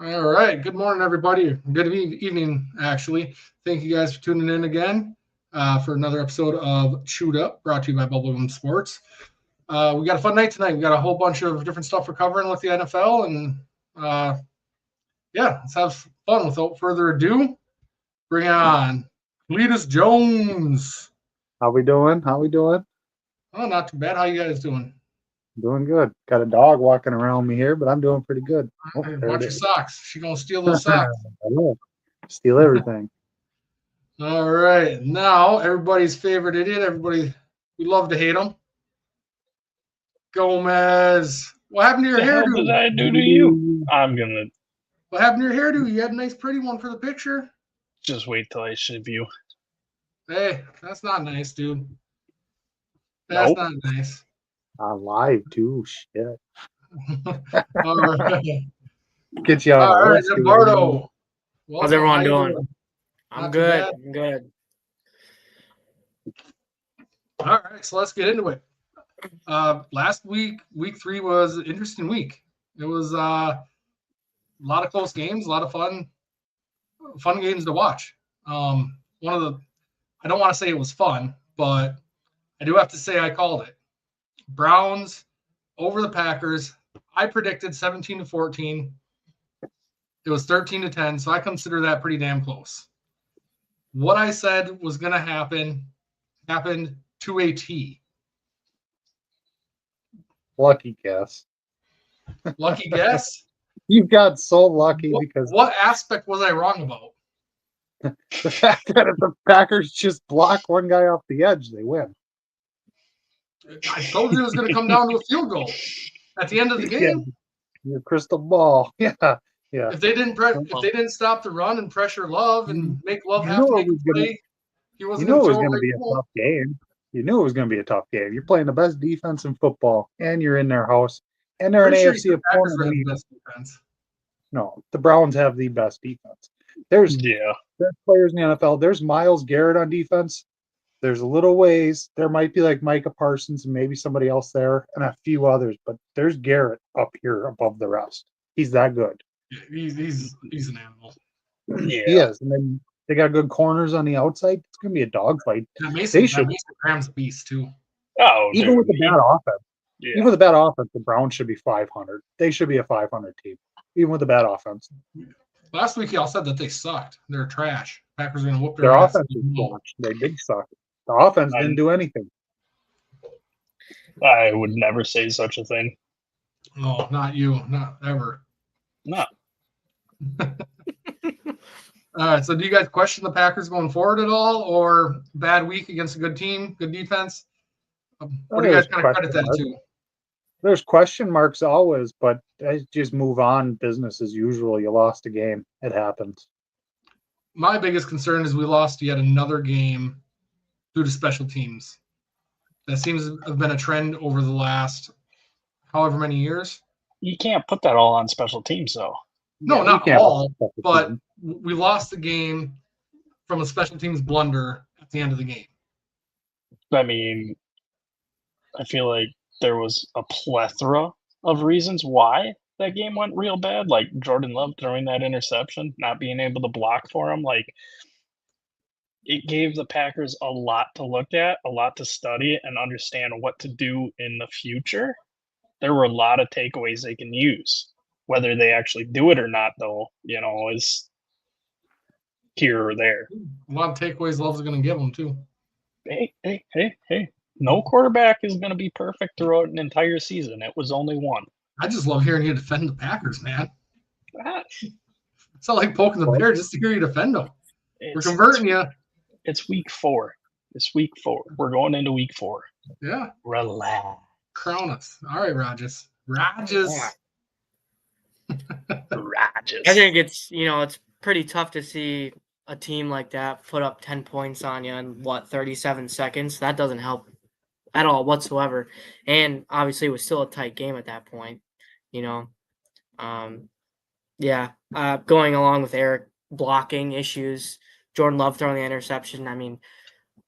All right. Good morning, everybody. Good evening, actually. Thank you guys for tuning in again for another episode of Chewed Up, brought to you by Bubblegum Sports. We got a fun night tonight. We got a whole bunch of different stuff we're covering with the NFL, and uh, yeah, let's have fun. Without further ado, bring on Cletus Jones. How we doing? How we doing? Oh, not too bad. How you guys doing? Doing good. Got a dog walking around me here, but I'm doing pretty good. Oh, Hey, there it watch your is. socks. She gonna steal those socks. I will. Steal everything. All right. Now, everybody's favorite idiot. Everybody, we love to hate him. Gomez. What happened to your The hell did hairdo? I do to you? I'm gonna What happened to your hairdo? You had a nice, pretty one for the picture. just wait till I shave you. Hey, that's not nice, dude. That's Nope. not nice. Live too. Shit. All right. Get you on All a right, list. Eduardo. How's everyone How you doing? Not I'm too good. bad. I'm good. All right, so let's get into it. Last week, week 3 was an interesting week. It was a lot of close games, a lot of fun games to watch. One of the, I don't want to say it was fun, but I do have to say I called it. Browns over the Packers. I predicted 17-14. It was 13-10, so I consider that pretty damn close. What I said was going to happen happened to a T. Lucky guess. Lucky guess? You got so lucky because What aspect was I wrong about? the fact that if the Packers just block one guy off the edge, they win. I told you it was going to come down to a field goal at the end of the game. Yeah. Your crystal ball. Yeah. If they didn't stop the run and pressure Love and make Love You have to know make it a was gonna- play, he You wasn't knew it was going going to be a tough game. You knew it was going to be a tough game. You're playing the best defense in football, and you're in their house, and they're an Pretty sure AFC the Packers opponent. were the best defense. No, the Browns have the best defense. There's Yeah. players in the NFL. There's Myles Garrett on defense. There's a little ways. There might be like Micah Parsons and maybe somebody else there, and a few others. But there's Garrett up here above the rest. He's that good. He's an animal. Yeah. He is. And then they got good corners on the outside. It's going to be a dogfight. That They Mason should. Graham's a beast too. Oh, Even dude. with the bad offense. Yeah. Even with a bad offense, the Browns should be 500. They should be a 500 team, even with a bad offense. Last week y'all said that they sucked. They're trash. Packers are going to whoop Their their ass. offense is clutch. They did suck. The offense didn't do anything. I would never say such a thing. No, not you. Not ever. No. All right. So do you guys question the Packers going forward at all, or bad week against a good team, good defense? What do you guys kind of credit that to? There's question marks always, but I just move on. Business as usual. You lost a game. It happens. My biggest concern is we lost yet another game due to special teams. That seems to have been a trend over the last however many years. You can't put that all on special teams, though. No, Yeah, you not can't all, lost the but team. we lost the game from a special teams blunder at the end of the game. I mean, I feel like there was a plethora of reasons why that game went real bad. Like Jordan Love throwing that interception, not being able to block for him. Like, it gave the Packers a lot to look at, a lot to study, and understand what to do in the future. There were a lot of takeaways they can use. Whether they actually do it or not, though, is here or there. A lot of takeaways Love's going to give them, too. Hey. No quarterback is going to be perfect throughout an entire season. It was only one. I just love hearing you defend the Packers, man. Ah, It's not like poking the bear just to hear you defend them. We're it's- converting you. It's week 4. It's week 4. We're going into week 4. Yeah, Relax. crown us. All right, Rogers. Rogers. Rogers. I think it's pretty tough to see a team like that put up 10 points on you in 37 seconds. That doesn't help at all whatsoever. And obviously it was still a tight game at that point, going along with Eric blocking issues, Jordan Love throwing the interception. I mean,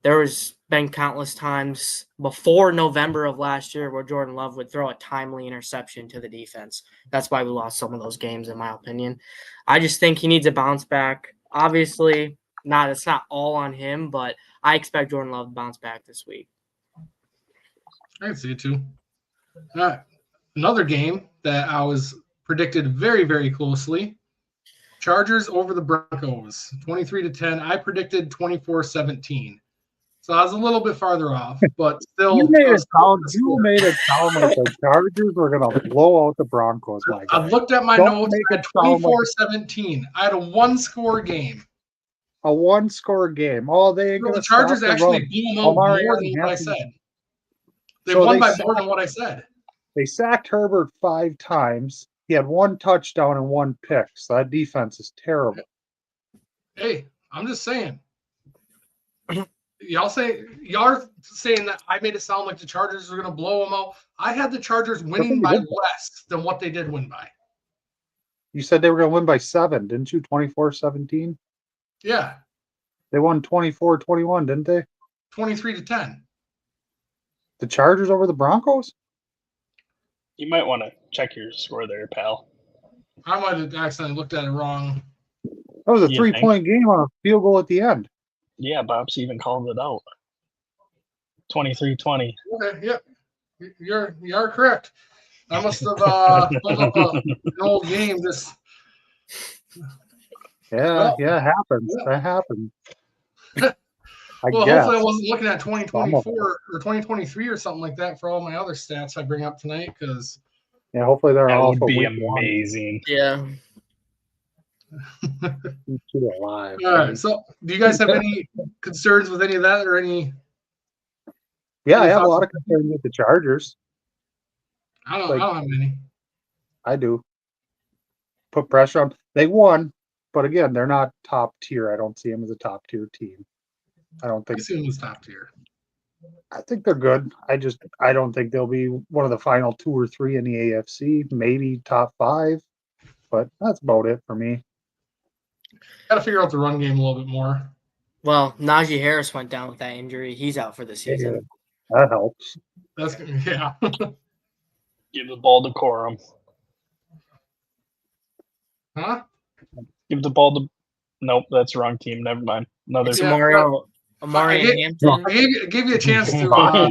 there was been countless times before November of last year where Jordan Love would throw a timely interception to the defense. That's why we lost some of those games, in my opinion. I just think he needs a bounce back. Obviously, it's not all on him, but I expect Jordan Love to bounce back this week. I can see it too. Another game that I was predicted very, very closely. Chargers over the Broncos, 23-10. I predicted 24-17. So I was a little bit farther off, but still. You made it sound like the Chargers were going to blow out the Broncos. My I guy. looked at my Don't notes. make I had it sound like 24-17. I had a one-score game. a one-score game. Oh, they ain't Well, going the to Chargers stop the actually run. blew them out Omari more than Hampton. what I said. They So won they by sacked- more than what I said. They sacked Herbert 5 times. He had 1 touchdown and 1 pick. So that defense is terrible. Hey, I'm just saying. Y'all are saying that I made it sound like the Chargers are going to blow them out. I had the Chargers winning by less than what they did win by. You said they were going to win by 7, didn't you? 24-17? Yeah, They won 24-21, didn't they? 23-10. The Chargers over the Broncos? You might want to check your score there, pal. I might have accidentally looked at it wrong. That was a You think? 3-point game on a field goal at the end. Yeah, Bob's even called it out. 23-20. Okay, yep. You are correct. I must have pulled up an old game. This Yeah, Well, it happens. yeah. That happens. well, guess. hopefully I wasn't looking at 2024 or 2023 or something like that for all my other stats I bring up tonight because Yeah, hopefully they're That all would for be week 1. amazing. Yeah. You two alive. all right. So, do you guys have any concerns with any of that or any? Yeah, I any have a thoughts? lot of concerns with the Chargers. I don't have any. I do. Put pressure on. They won, but again, they're not top tier. I don't see them as a top tier team. I don't I think. assume it was top tier. I think they're good. I don't think they'll be one of the final 2 or 3 in the AFC. Maybe top 5, but that's about it for me. Got to figure out the run game a little bit more. Well, Najee Harris went down with that injury. He's out for the season. That helps. That's yeah. Give the ball to Corum. Huh? Give the ball to. Nope, that's the wrong team. Never mind. Another. It's Yeah, Amari I Hampton. I gave you a chance to.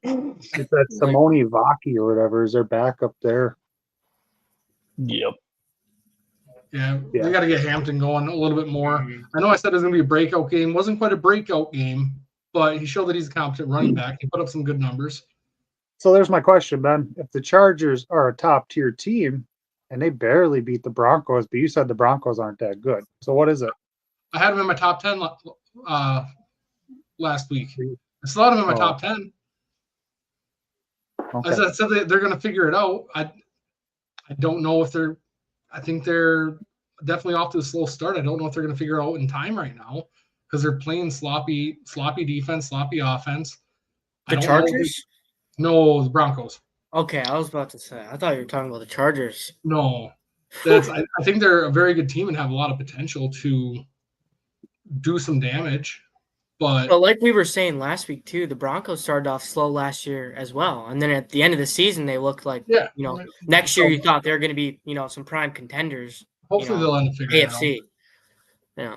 It's that Simone Vaki or whatever is their backup there. Yep. Yeah, Yeah. we got to get Hampton going a little bit more. I know I said it was going to be a breakout game. Wasn't quite a breakout game, but he showed that he's a competent running back. He put up some good numbers. So there's my question, Ben. If the Chargers are a top tier team and they barely beat the Broncos, but you said the Broncos aren't that good. So what is it? I had him in my top 10 last week. I still had him in my top 10. Okay. I said they're going to figure it out. I don't know if they're – I think they're definitely off to a slow start. I don't know if they're going to figure it out in time right now because they're playing sloppy defense, sloppy offense. The Chargers? No, the Broncos. Okay, I was about to say. I thought you were talking about the Chargers. No. I think they're a very good team and have a lot of potential to do some damage. But like we were saying last week too, the Broncos started off slow last year as well, and then at the end of the season they looked like next year you thought they were going to be some prime contenders. Hopefully they'll end up figuring AFC. it out. Yeah,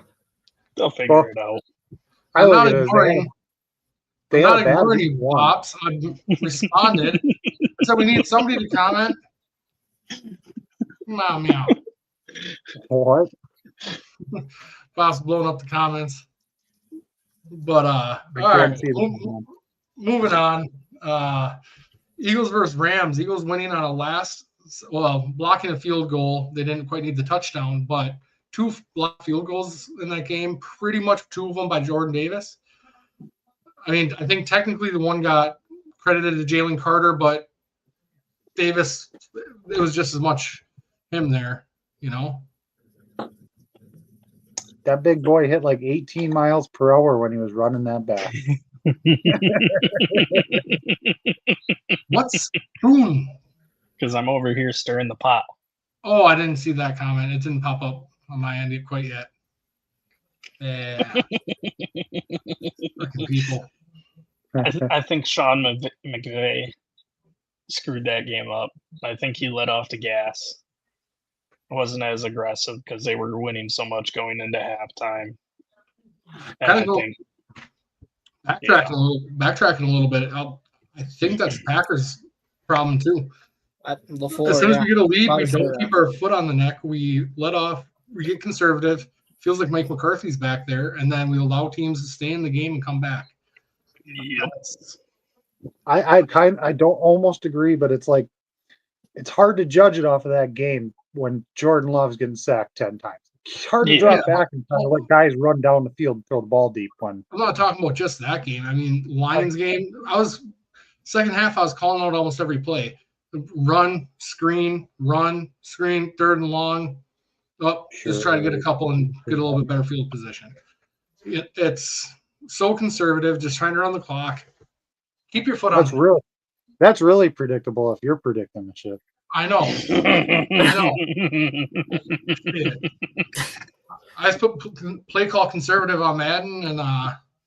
They'll figure it out. I'm not ignoring. They I'm had not a bad ignoring week you, one. Pops. I responded. So we need somebody to comment. Meow meow. What? Pops blowing up the comments. But I all can't right, see them. moving on. Eagles versus Rams. Eagles winning on blocking a field goal. They didn't quite need the touchdown, but 2 blocked field goals in that game. Pretty much 2 of them by Jordan Davis. I mean, I think technically the one got credited to Jalen Carter, but Davis, it was just as much him there, That big boy hit like 18 miles per hour when he was running that back. What's spoon? Because I'm over here stirring the pot. Oh, I didn't see that comment. It didn't pop up on my end quite yet. Yeah. Fucking people. I think Sean McVay screwed that game up. I think he let off the gas. Wasn't as aggressive because they were winning so much going into halftime. And Kinda I go- think Backtracking a little bit. I think that's Packers' problem too. LaFleur, As soon as we get a lead, Probably we say don't that. keep our foot on the neck. We let off. We get conservative. Feels like Mike McCarthy's back there, and then we allow teams to stay in the game and come back. yep. I don't almost agree, but it's like it's hard to judge it off of that game when Jordan Love's getting sacked 10 times. It's hard to Yeah. drop back and kind of let guys run down the field and throw the ball deep when I'm not talking about just that game. I mean, Lions game. Second half. I was calling out almost every play. Run, screen, third and long. Oh, just try to get a couple and get a little bit better field position. It's so conservative, just trying to run the clock. Keep your foot on. that's really predictable if you're predicting the shit. I know. I just put play call conservative on Madden and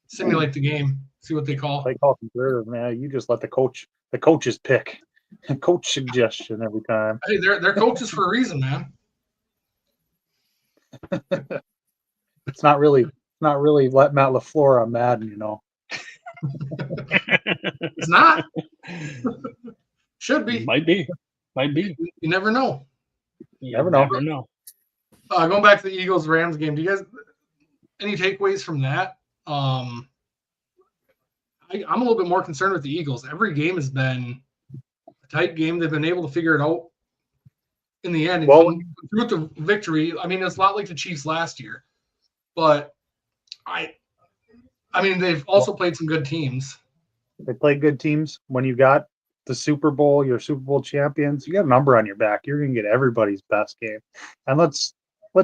simulate the game. See what they call. Play call conservative, man. You just let the coaches pick, coach suggestion every time. Hey, they're coaches for a reason, man. It's not really let Matt LaFleur on Madden, you know. It's not. Should be. Might be. You never know. You Never know. Never know. Going back to the Eagles-Rams game, do you guys any takeaways from that? I'm a little bit more concerned with the Eagles. Every game has been a tight game. They've been able to figure it out in the end. Well, Through the victory, I mean, it's a lot like the Chiefs last year. But I mean, they've also played some good teams. they play good teams. When you got the Super Bowl, your Super Bowl champions, you got a number on your back. You're gonna get everybody's best game. And let's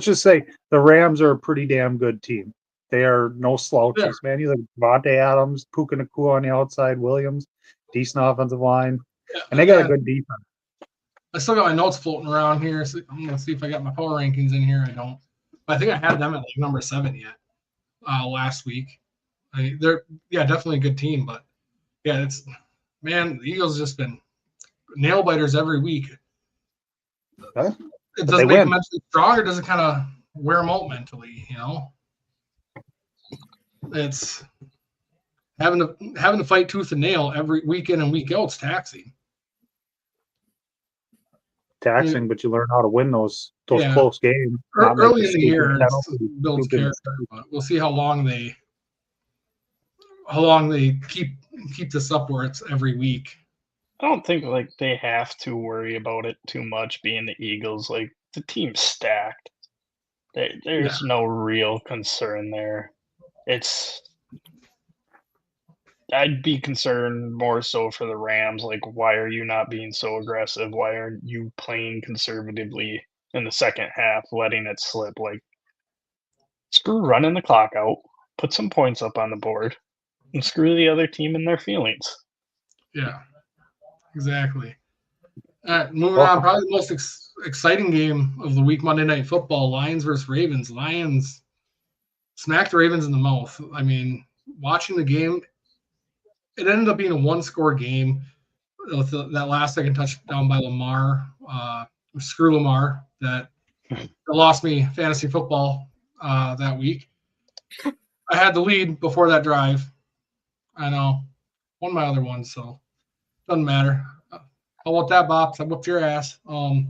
just say the Rams are a pretty damn good team. They are no slouches, man. You look at Devontae Adams, Puka Nacua on the outside, Williams, decent offensive line, and they got a good defense. I still got my notes floating around here. So I'm gonna see if I got my power rankings in here. I don't. But I think I had them at like number 7 yet last week. They're definitely a good team, but the Eagles just been nail biters every week. Huh? It But doesn't they make them win. mentally strong, or does it kind of wear them out mentally? You know, it's having to fight tooth and nail every week in and week out. It's taxing. Taxing, but you learn how to win those Yeah. close games. not make Early in the stupid year, it penalties, builds stupid character, but we'll see how long they keep this up where it's every week. I don't think like they have to worry about it too much being the Eagles. Like the team's stacked. There's no real concern there. I'd be concerned more so for the Rams. Like, why are you not being so aggressive? Why aren't you playing conservatively in the second half, letting it slip? Like, screw running the clock out, put some points up on the board, and screw the other team in their feelings. Yeah, exactly. Moving on, probably the most exciting game of the week, Monday Night Football, Lions versus Ravens. Lions smacked the Ravens in the mouth. I mean, watching the game, it ended up being a one-score game with that last-second touchdown by Lamar. Screw Lamar. That lost me fantasy football that week. I had the lead before that drive. I know. Won my other one, so doesn't matter. How about that, Bops? I whooped your ass. But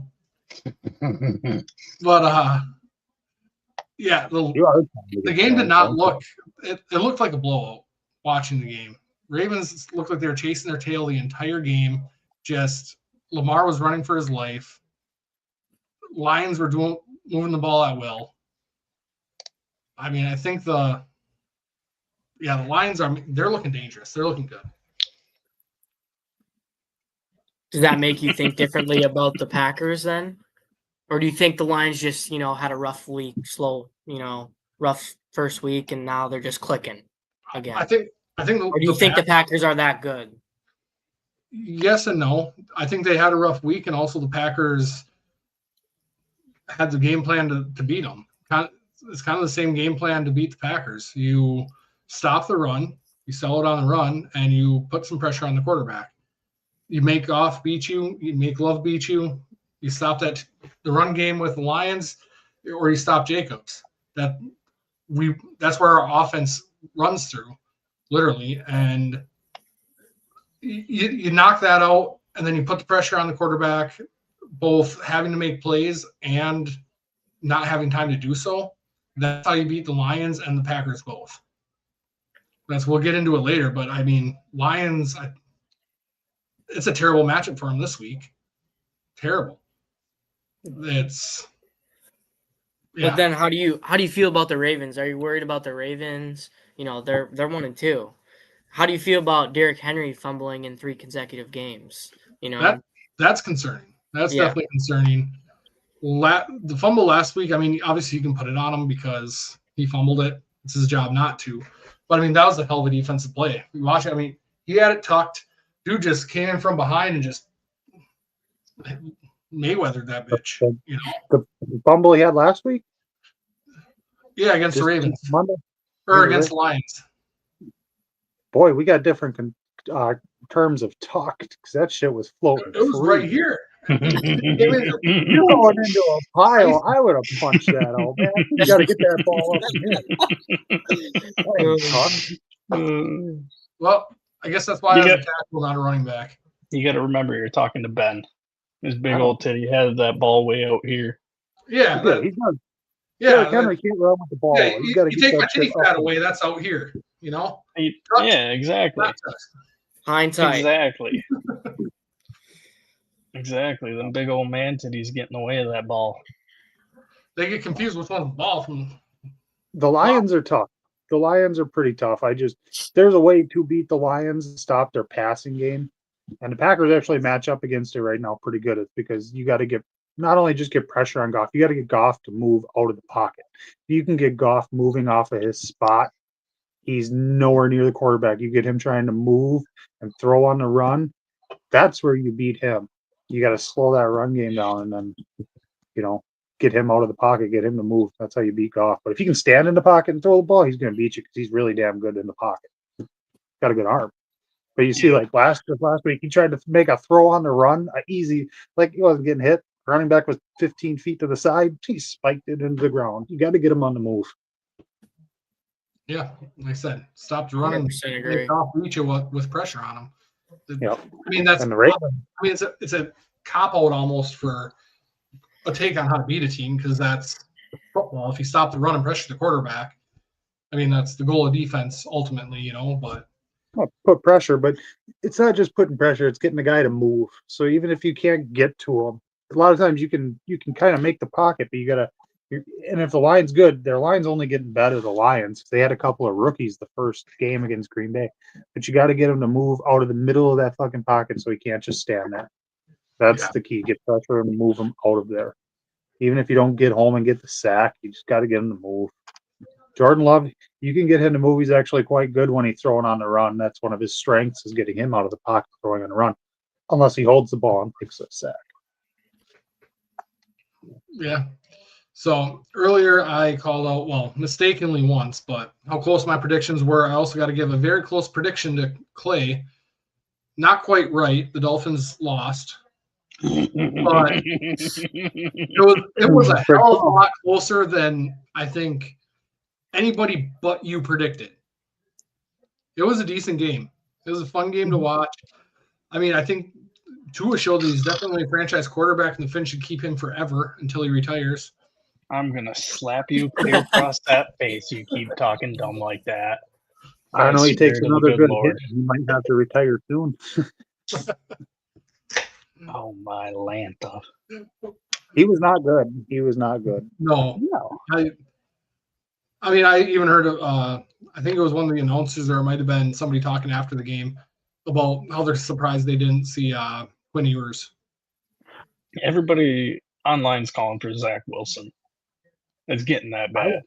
the game did not look. It looked like a blowout. Watching the game, Ravens looked like they were chasing their tail the entire game. Just Lamar was running for his life. Lions were moving the ball at will. I mean, I think the Lions they're looking dangerous. They're looking good. Does that make you think differently about the Packers then? Or do you think the Lions just, had a rough week, rough first week, and now they're just clicking again? I think. Or do you think the Packers are that good? Yes and no. I think they had a rough week, and also the Packers had the game plan to beat them. it's kind of the same game plan to beat the Packers. You stop the run, you sell it on the run, and you put some pressure on the quarterback. You make Goff beat you, you make Love beat you, you stop the run game with the Lions, or you stop Jacobs. That's where our offense runs through, literally, and you knock that out, and then you put the pressure on the quarterback, both having to make plays and not having time to do so. That's how you beat the Lions and the Packers both. We'll get into it later, but I mean, Lions, it's a terrible matchup for them this week. Terrible. It's But then how do you feel about the Ravens? Are you worried about the Ravens? You know, they're 1-2. How do you feel about Derrick Henry fumbling in 3 consecutive games? You know, that's concerning. That's definitely concerning. The fumble last week, I mean, obviously you can put it on him because he fumbled it. It's his job not to. But I mean, that was a hell of a defensive play. You watch it. I mean, he had it tucked. Dude just came in from behind and just Mayweathered that bitch. You know, the fumble he had last week. Yeah, against the Ravens Monday or against the Lions. Boy, we got different terms of tucked because that shit was floating. It was right here. You're going into a pile. I would have punched that out, man. You got to get that ball up in here. Well, I guess that's why I was a tackle, not a running back. You got to remember you're talking to Ben. His big old titty has that ball way out here. Yeah, but he's not. Yeah, Henry can't run with the ball. Yeah, you take my titty fat away. That's out here. You know. Yeah, exactly. Hindsight. Exactly. Exactly. Them big old man titties getting away of that ball. They get confused with one ball from. The Lions are tough. The Lions are pretty tough. There's a way to beat the Lions and stop their passing game. And the Packers actually match up against it right now pretty good. It's because you got to not only just get pressure on Goff, you got to get Goff to move out of the pocket. If you can get Goff moving off of his spot, he's nowhere near the quarterback. You get him trying to move and throw on the run, that's where you beat him. You got to slow that run game down and then, get him out of the pocket, get him to move. That's how you beat Goff. But if he can stand in the pocket and throw the ball, he's going to beat you because he's really damn good in the pocket. Got a good arm. But you see, like last week, he tried to make a throw on the run, easy, like he wasn't getting hit. Running back was 15 feet to the side. He spiked it into the ground. You got to get him on the move. Yeah, like I said, stop the running. Off beat you with pressure on him. Yep. I mean, that's. And the I mean, it's a cop out almost for a take on how to beat a team because that's football. If you stop the run and pressure the quarterback, I mean, that's the goal of defense ultimately, But put pressure, but it's not just putting pressure; it's getting the guy to move. So even if you can't get to him, a lot of times you can kind of make the pocket, but you gotta. And if the line's good, their line's only getting better. The Lions, they had a couple of rookies the first game against Green Bay, but you got to get them to move out of the middle of that fucking pocket so he can't just stand there. That's the key. Get pressure and move him out of there. Even if you don't get home and get the sack, you just got to get him to move. Jordan Love, you can get him to move. He's actually quite good when he's throwing on the run. That's one of his strengths is getting him out of the pocket, throwing on the run, unless he holds the ball and takes a sack. Yeah. So earlier I called out, well, mistakenly once, but how close my predictions were. I also got to give a very close prediction to Clay. Not quite right. The Dolphins lost. But it was a hell of a lot closer than I think anybody but you predicted. It was a decent game. It was a fun game to watch. I mean, I think Tua showed that he's definitely a franchise quarterback, and the Finns should keep him forever until he retires. I'm going to slap you clear across that face. You keep talking dumb like that. I know he takes another good hit. He might have to retire soon. Oh, my Lanta. He was not good. He was not good. No. I mean, I even heard I think it was one of the announcers, or it might have been somebody talking after the game about how they're surprised they didn't see Quinn Ewers. Everybody online's calling for Zach Wilson. It's getting that bad.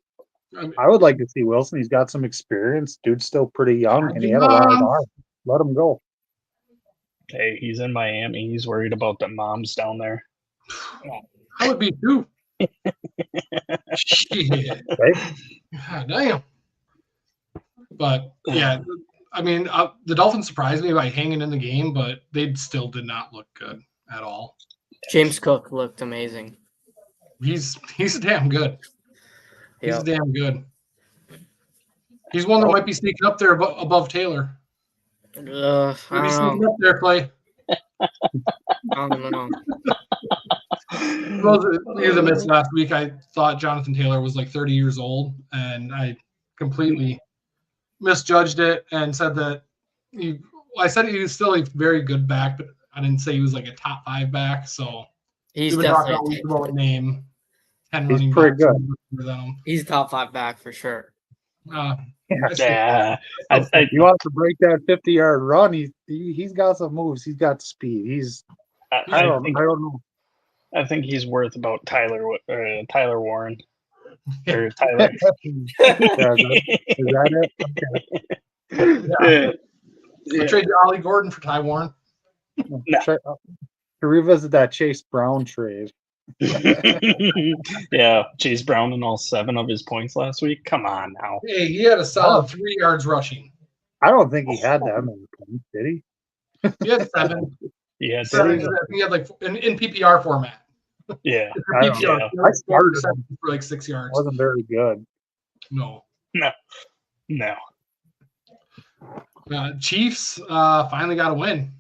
I would like to see Wilson. He's got some experience. Dude's still pretty young, and he had a lot of arm. Let him go. Hey, he's in Miami. He's worried about the moms down there. I would be too. Shit. Right? God damn. But yeah, I mean, the Dolphins surprised me by hanging in the game, but they still did not look good at all. James Cook looked amazing. He's damn good. He's Yep. damn good. He's one that might be sneaking up there above Taylor. I Might be don't sneaking know. up there, Clay. I don't know. Those of you that missed last week, I thought Jonathan Taylor was like 30 years old, and I completely misjudged it and said that I said he was still a very good back, but I didn't say he was like a top 5 back. So He's we've been talking definitely about about name 10 He's running pretty backs good. better than him. he's top 5 back for sure. Yeah, I You want to break that 50-yard run? He's got some moves. He's got speed. I don't know. I think he's worth about Tyler Warren or Tyler. Yeah, is that it? I traded Ollie Gordon for Ty Warren. To revisit that Chase Brown trade. Yeah, Chase Brown and all 7 of his points last week. Come on now. Hey, he had a solid 3 yards rushing. I don't think he had that many points, did he? He had 7. Yeah, He had like in PPR format. yeah. I don't PPR, know. I started him. for like 6 yards. Wasn't very good. No. No. Chiefs finally got a win.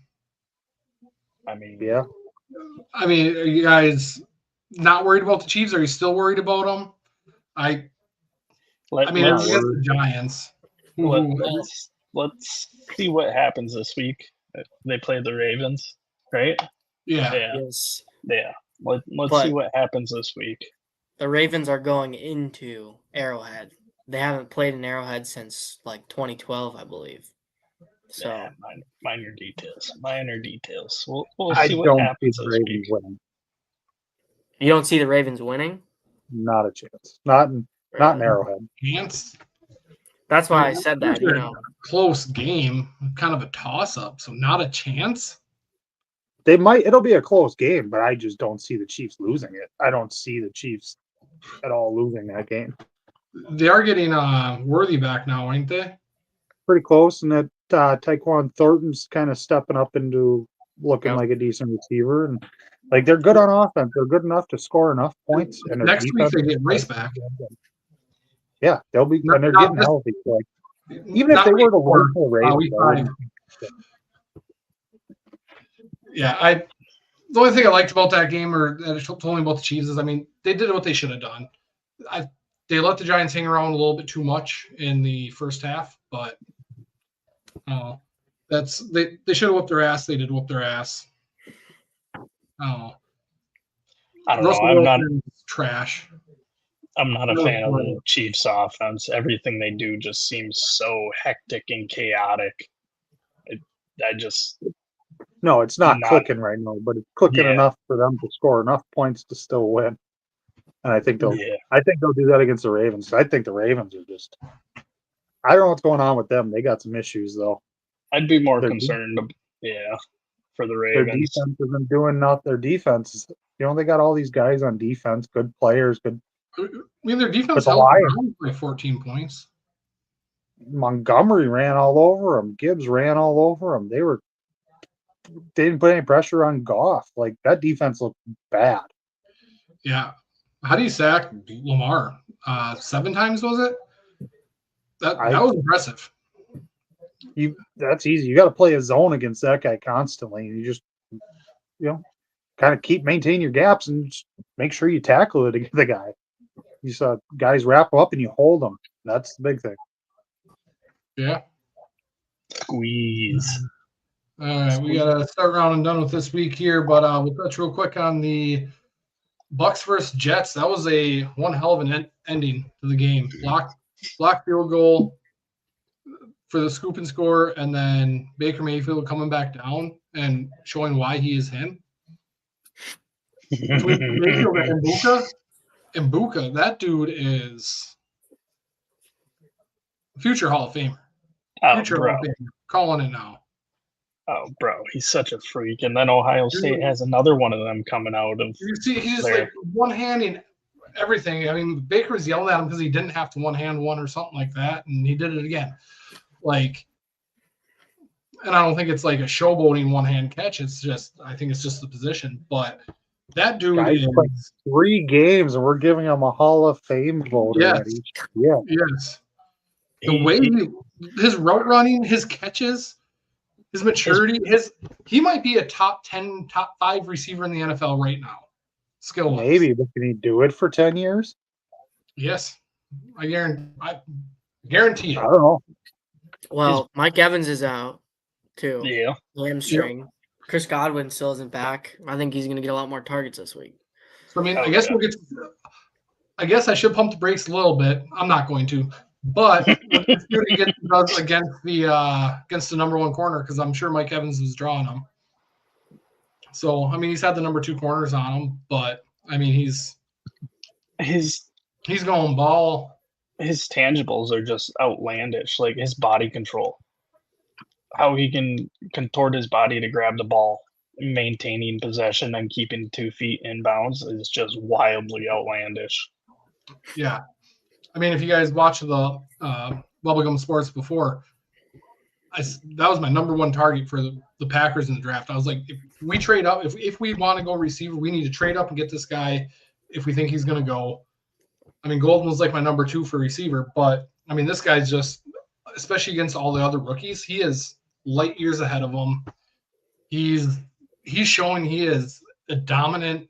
I mean, Yeah. I mean, are you guys not worried about the Chiefs? Are you still worried about them? I mean, let's, it's the Giants. let's see what happens this week. They play the Ravens, right? Yeah. Yes. Yeah. Let's But- see what happens this week. The Ravens are going into Arrowhead. They haven't played in Arrowhead since like 2012, I believe. So Yeah, minor details. Minor details. We'll I see what don't see happens the this Ravens week. winning. you don't see the Ravens winning? Not a chance. Not in Arrowhead. Chance. That's why I said that, you know. Close game, kind of a toss-up, so not a chance. They might. It'll be a close game, but I just don't see the Chiefs losing it. I don't see the Chiefs at all losing that game. They are getting Worthy back now, aren't they? Pretty close, and that Tyquan Thornton's kind of stepping up into looking Yep. like a decent receiver, and like they're good on offense. They're good enough to score enough points. And their Next week defense they get Rice back. Yeah, they'll be, and they're Not getting this- healthy. So, like, even if Not they were week to four, lose the Ravens, week I wouldn't- Yeah, the only thing I liked about that game, or that I told me about the Chiefs, is I mean they did what they should have done. They let the Giants hang around a little bit too much in the first half, but they should have whooped their ass. They did whoop their ass. I don't Russell know. Wilson's trash. I'm not a No, fan of no. the Chiefs' offense. Everything they do just seems so hectic and chaotic. I just No, it's not Not- clicking right now, but it's clicking Yeah. enough for them to score enough points to still win. And I think they'll yeah. do that against the Ravens. I think the Ravens are just I don't know what's going on with them. They got some issues though. I'd be more Their concerned. For the Their Ravens. defense isn't doing enough. Their defense, they got all these guys on defense, good players, good. I mean, their defense But the held Lions- them by 14 points. Montgomery ran all over them. Gibbs ran all over them. They didn't put any pressure on Goff. Like that defense looked bad. Yeah. How do you sack Lamar? 7 times, was it? That was impressive. That's easy. You got to play a zone against that guy constantly. You just, kind of maintain your gaps and just make sure you tackle it against the guy. You saw guys wrap up and you hold them. That's the big thing. Yeah. Squeeze. All right, we got to start round and done with this week here, but we'll touch real quick on the Bucks versus Jets. That was one hell of an ending to the game. Blocked field goal for the scoop and score, and then Baker Mayfield coming back down and showing why he is him. Between Mayfield and Mbuka, that dude is future Hall of Famer. Oh, Future bro. Hall of Famer. Calling it now. Oh, bro. He's such a freak. And then Ohio State has another one of them coming out of. You see, he's just There. like one-handing everything. I mean, Baker was yelling at him because he didn't have to one-hand one or something like that, and he did it again. Like, and I don't think it's like a showboating one-hand catch. It's just, I think it's just the position. But that dude Guys is, played 3 games, and we're giving him a Hall of Fame voter Yes. at each. Yeah, yes, the way his route running, his catches, his maturity, he might be a top 10, top 5 receiver in the NFL right now. Skill wise. maybe, but can he do it for 10 years? Yes. I guarantee I it. don't know. Well, Mike Evans is out too. Yeah. Hamstring. Chris Godwin still isn't back. I think he's going to get a lot more targets this week. So I mean, I guess I should pump the brakes a little bit. I'm not going to. But let's see what he does against the number 1 corner, because I'm sure Mike Evans is drawing him. So I mean, he's had the number 2 corners on him, but I mean, he's going ball. His tangibles are just outlandish. Like his body control, how he can contort his body to grab the ball, maintaining possession and keeping 2 feet in bounds is just wildly outlandish. Yeah. I mean, if you guys watched the Bubblegum Sports before, that was my number 1 target for the Packers in the draft. I was like, if we trade up, if we want to go receiver, we need to trade up and get this guy if we think he's going to go. I mean, Golden was like my number 2 for receiver, but I mean, this guy's just, especially against all the other rookies, he is light years ahead of them. He's showing he is a dominant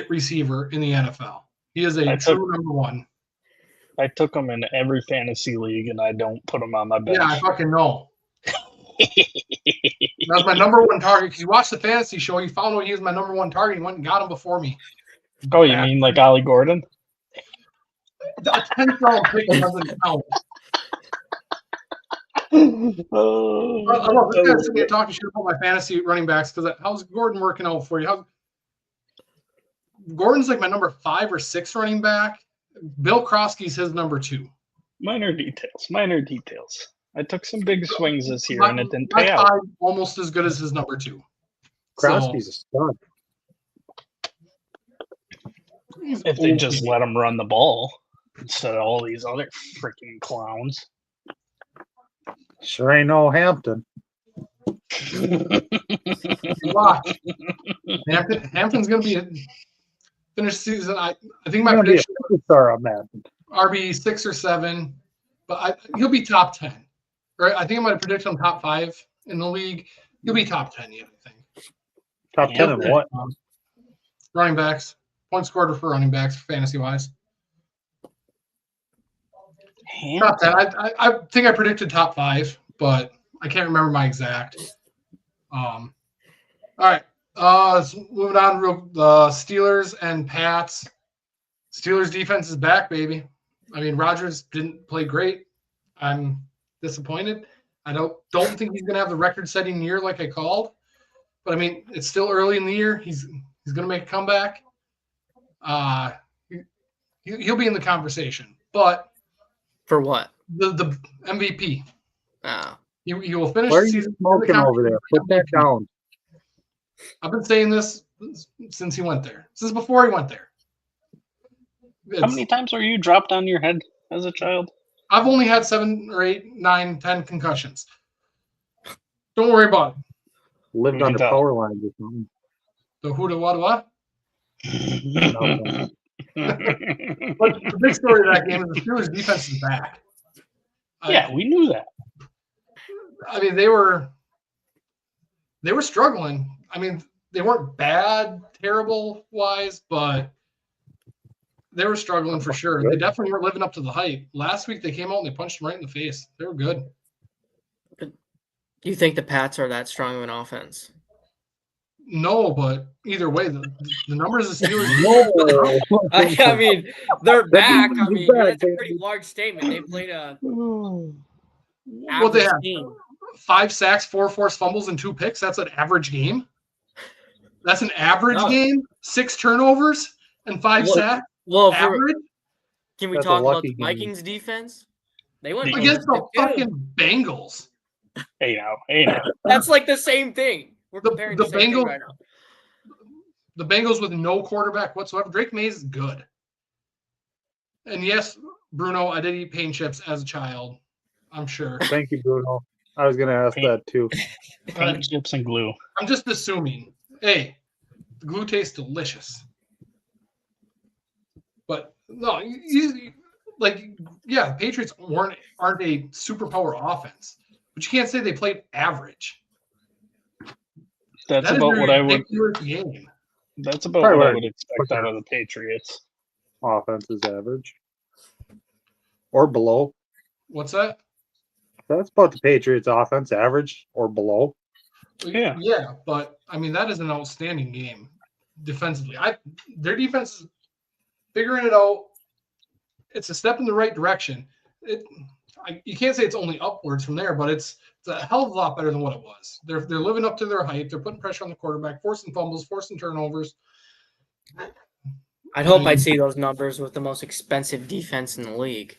receiver in the NFL. He is a true number 1. I took him in every fantasy league, and I don't put him on my bench. Yeah, I fucking know. That was my number 1 target. Because you watched the fantasy show, you found out he was my number 1 target. He went and got him before me. Oh, you mean like Ollie Gordon? A 10th round pick doesn't count. I love this guy sitting here talking shit about my fantasy running backs, because how's Gordon working out for you? Gordon's like my number 5 or 6 running back. Bill Krosky's his number 2. Minor details. I took some big swings this year, and it didn't pay out. 5 almost as good as his number 2. Krosky's a stud. If they just let him run the ball instead of all these other freaking clowns. Sure ain't no Hampton. Watch. Hampton's going to be finish season. I think my prediction RB 6 or 7, but he'll be top 10. Right? I think I'm going to predict him top 5 in the league. He'll be top 10. Yeah, I think. Top 10 in what? Running backs, points scored for running backs, fantasy wise. Top 10. I think I predicted top 5, but I can't remember my exact. All right. Moving on, the Steelers and Pats. Steelers defense is back, baby. I mean, Rodgers didn't play great. I'm disappointed. I don't think he's going to have the record-setting year like I called. But, I mean, it's still early in the year. He's going to make a comeback. He'll be in the conversation. But for what? The MVP. Oh. He will finish Why are the you season. smoking over there? Put that down. I've been saying this since he went there. Since before he went there. How many times were you dropped on your head as a child? I've only had 7 or 8, 9, 10 concussions. Don't worry about it. Lived under power lines or something. The who, the what? No. But the big story of that game is the Steelers' defense is back. Yeah, we knew that. I mean, they were struggling. I mean, they weren't bad, terrible wise, but they were struggling for sure. They definitely weren't living up to the hype. Last week they came out and they punched them right in the face. They were good. Do you think the Pats are that strong of an offense? No, but either way, the numbers of Steelers. I mean, they're back. I mean, that's a pretty large statement. They played a they have team. 5 sacks, 4 forced fumbles, and 2 picks. That's an average game. That's an average game. 6 turnovers and 5 sacks. Well, average. Can we talk about the Vikings defense? They went against the fucking Bengals. Hey now. That's like the same thing. We're the comparing the Bengals right now. the Bengals with no quarterback whatsoever. Drake Mays is good. And yes, Bruno, I did eat paint chips as a child. I'm sure. Thank you, Bruno. I was going to ask that too. Paint chips and glue. I'm just assuming. Hey, the glue tastes delicious. But no, the Patriots aren't a superpower offense, but you can't say they played average. That's That is about a what I would. ridiculous game. That's about Probably what I right. would expect out of the Patriots. Offense is average or below. What's that? That's about the Patriots' offense, average or below. Yeah. Yeah, but I mean that is an outstanding game defensively. Their defense is figuring it out. It's a step in the right direction. You can't say it's only upwards from there, but it's a hell of a lot better than what it was. They're living up to their hype. They're putting pressure on the quarterback, forcing fumbles, forcing turnovers. I'd hope I'd see those numbers with the most expensive defense in the league.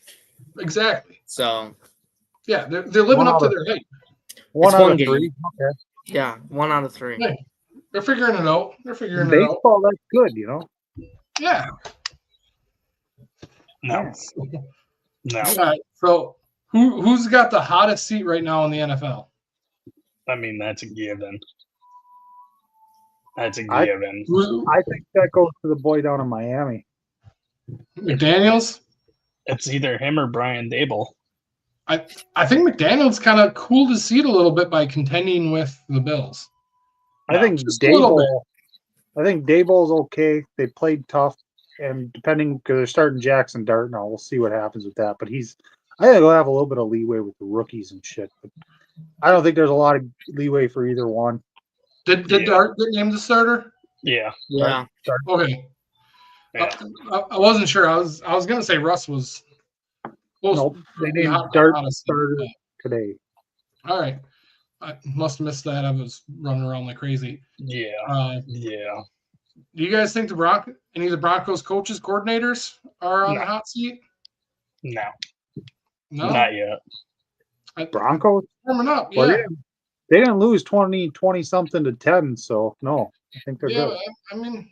Exactly. So yeah, they're living up to their hype. One out one of game. 3. Okay. yeah, 1 out of 3. Yeah. They're figuring it out. In baseball, that's good, you know. Yeah. No. No. All right. So who's got the hottest seat right now in the NFL? I mean, that's a given. That's a I- given. I think that goes to the boy down in Miami. McDaniels? It's either him or Brian Dable. I think McDaniels kind of cooled his seat a little bit by contending with the Bills. I think just a little Dable. I think Dable's okay. They played tough, and depending because they're starting Jackson Dart now, we'll see what happens with that. But I think he'll have a little bit of leeway with the rookies and shit. But I don't think there's a lot of leeway for either one. Did Dart get named the starter? Yeah. Yeah. Okay. Yeah. I wasn't sure. I was gonna say Russ was. Nope, they named hot- Dart hottest seat, starter but- today. All right. I must have missed that. I was running around like crazy. Yeah. Do you guys think any of the Broncos coaches, coordinators are on the hot seat? No. No, Not yet. Broncos? Warming up, Well, yeah. they didn't lose 20 something to 10, so no, I think they're Yeah, good. I mean,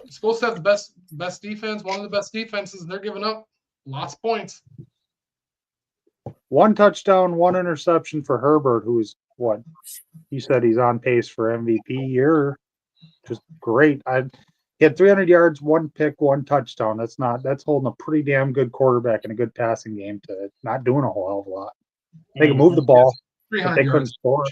you're supposed to have the best defense, one of the best defenses, and they're giving up lots of points. 1 touchdown, 1 interception for Herbert, who's what? He said he's on pace for MVP year. Just great. He had 300 yards, 1 pick, 1 touchdown. That's holding a pretty damn good quarterback in a good passing game to not doing a whole hell of a lot. They can move the ball, but 300 they couldn't yards. score.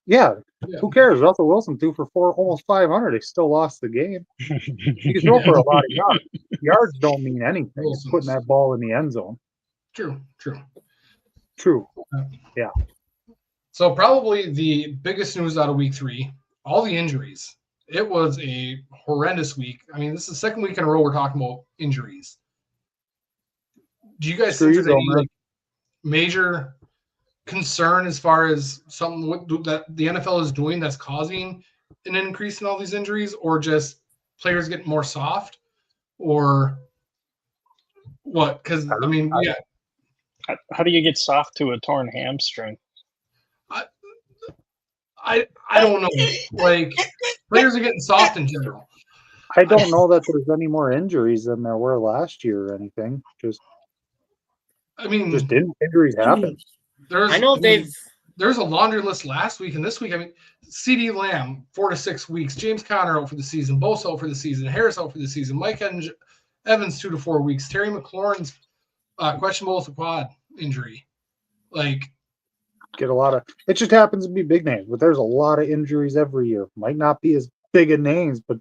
Yeah, Yeah. who cares? Russell Wilson threw for almost 500. They still lost the game. You can throw for a lot of yards. Yards don't mean anything. It's putting that ball in the end zone. True. True. So probably the biggest news out of week 3, all the injuries. It was a horrendous week. I mean, this is the second week in a row we're talking about injuries. Do you guys think there's any major concern as far as something that the NFL is doing that's causing an increase in all these injuries, or just players getting more soft, or what? Because I mean, yeah. How do you get soft to a torn hamstring? I don't know. Like, players are getting soft in general. I don't know that there's any more injuries than there were last year or anything. Just injuries happen. There's a laundry list last week and this week. I mean, CeeDee Lamb 4 to 6 weeks, James Conner out for the season, Bosa out for the season, Harris out for the season, Mike Evans 2 to 4 weeks, Terry McLaurin's questionable with a quad injury. Like, Get a lot of it. Just happens to be big names, but there's a lot of injuries every year. Might not be as big of names, but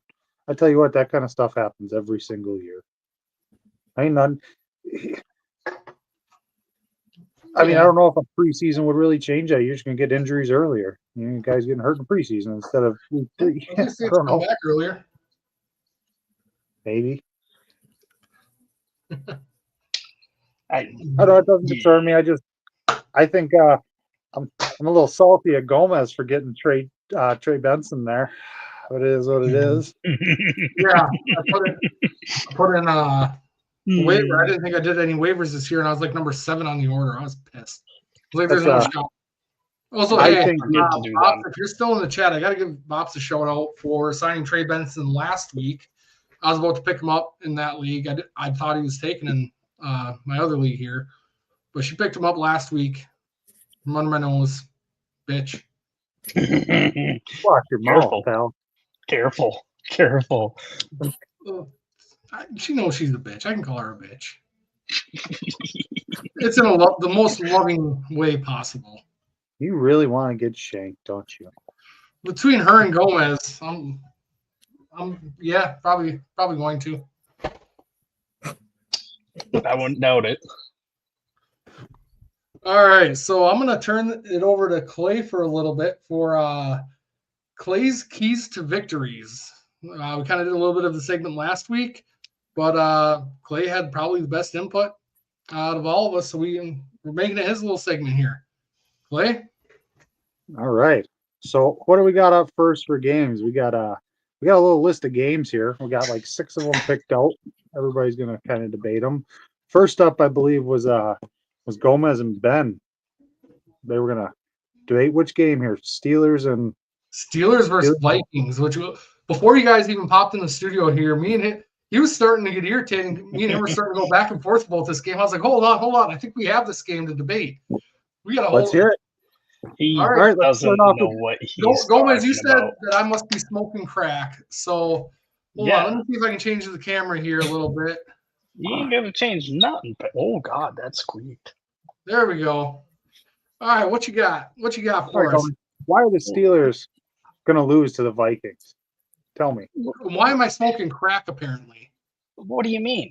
I tell you what, that kind of stuff happens every single year. I mean, I don't know if a preseason would really change that. You're just gonna get injuries earlier. Guys getting hurt in preseason instead of week 3. I don't know. Back earlier. Maybe. I I don't know. It doesn't concern me. I think I'm a little salty at Gomez for getting Trey Benson there. But it is what it is. Yeah, I put in waiver. I didn't think I did any waivers this year, and I was like number 7 on the order. I was pissed. I was like, there's no shot. Also, I hey, think Forget to do Bops, that. if you're still in the chat, I got to give Bops a shout out for signing Trey Benson last week. I was about to pick him up in that league. I thought he was taken in my other league here, but she picked him up last week. I'm under my nose, bitch. Watch your Careful. mouth, pal. Careful. She knows she's a bitch. I can call her a bitch. It's in the most loving way possible. You really want to get shanked, don't you? Between her and Gomez, I'm yeah, probably going to. I wouldn't doubt it. All right, so I'm gonna turn it over to Clay for a little bit for Clay's keys to victories. We kind of did a little bit of the segment last week, but Clay had probably the best input out of all of us, so we're making it his little segment here. Clay, All right. So what do we got up first for games? We got a little list of games here. We got like 6 of them picked out. Everybody's gonna kind of debate them. First up, I believe, was Gomez and Ben. They were gonna debate which game here. Steelers versus Vikings, which before you guys even popped in the studio here, me and him, he was starting to get irritated. Me and him were starting to go back and forth about this game. I was like, hold on. I think we have this game to debate. We got to hold. Let's hear it. He All right, let's doesn't start off know with what he's Gomez, you talking said about. that I must be smoking crack. So hold on. Let me see if I can change the camera here a little bit. You ain't gonna change nothing. But oh god, that squeaked. There we go. All right, what you got? What you got All for right, us? Gomez. Why are the Steelers gonna lose to the Vikings? Tell me. Why am I smoking crack, apparently? What do you mean?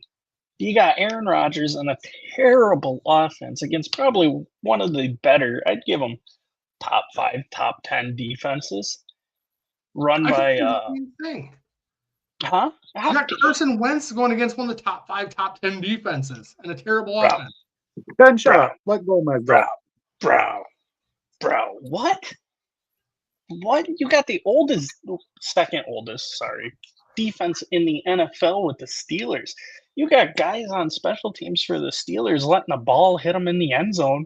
You got Aaron Rodgers and a terrible offense against probably one of the better, I'd give them top 5, top 10 defenses. Run I by think it's the same thing. huh? You got Carson Wentz going against one of the top 5, top 10 defenses and a terrible Bro. offense. Ben, shut up. Let Gomez go. Bro, what? What? You got the second oldest, defense in the NFL with the Steelers. You got guys on special teams for the Steelers letting the ball hit them in the end zone,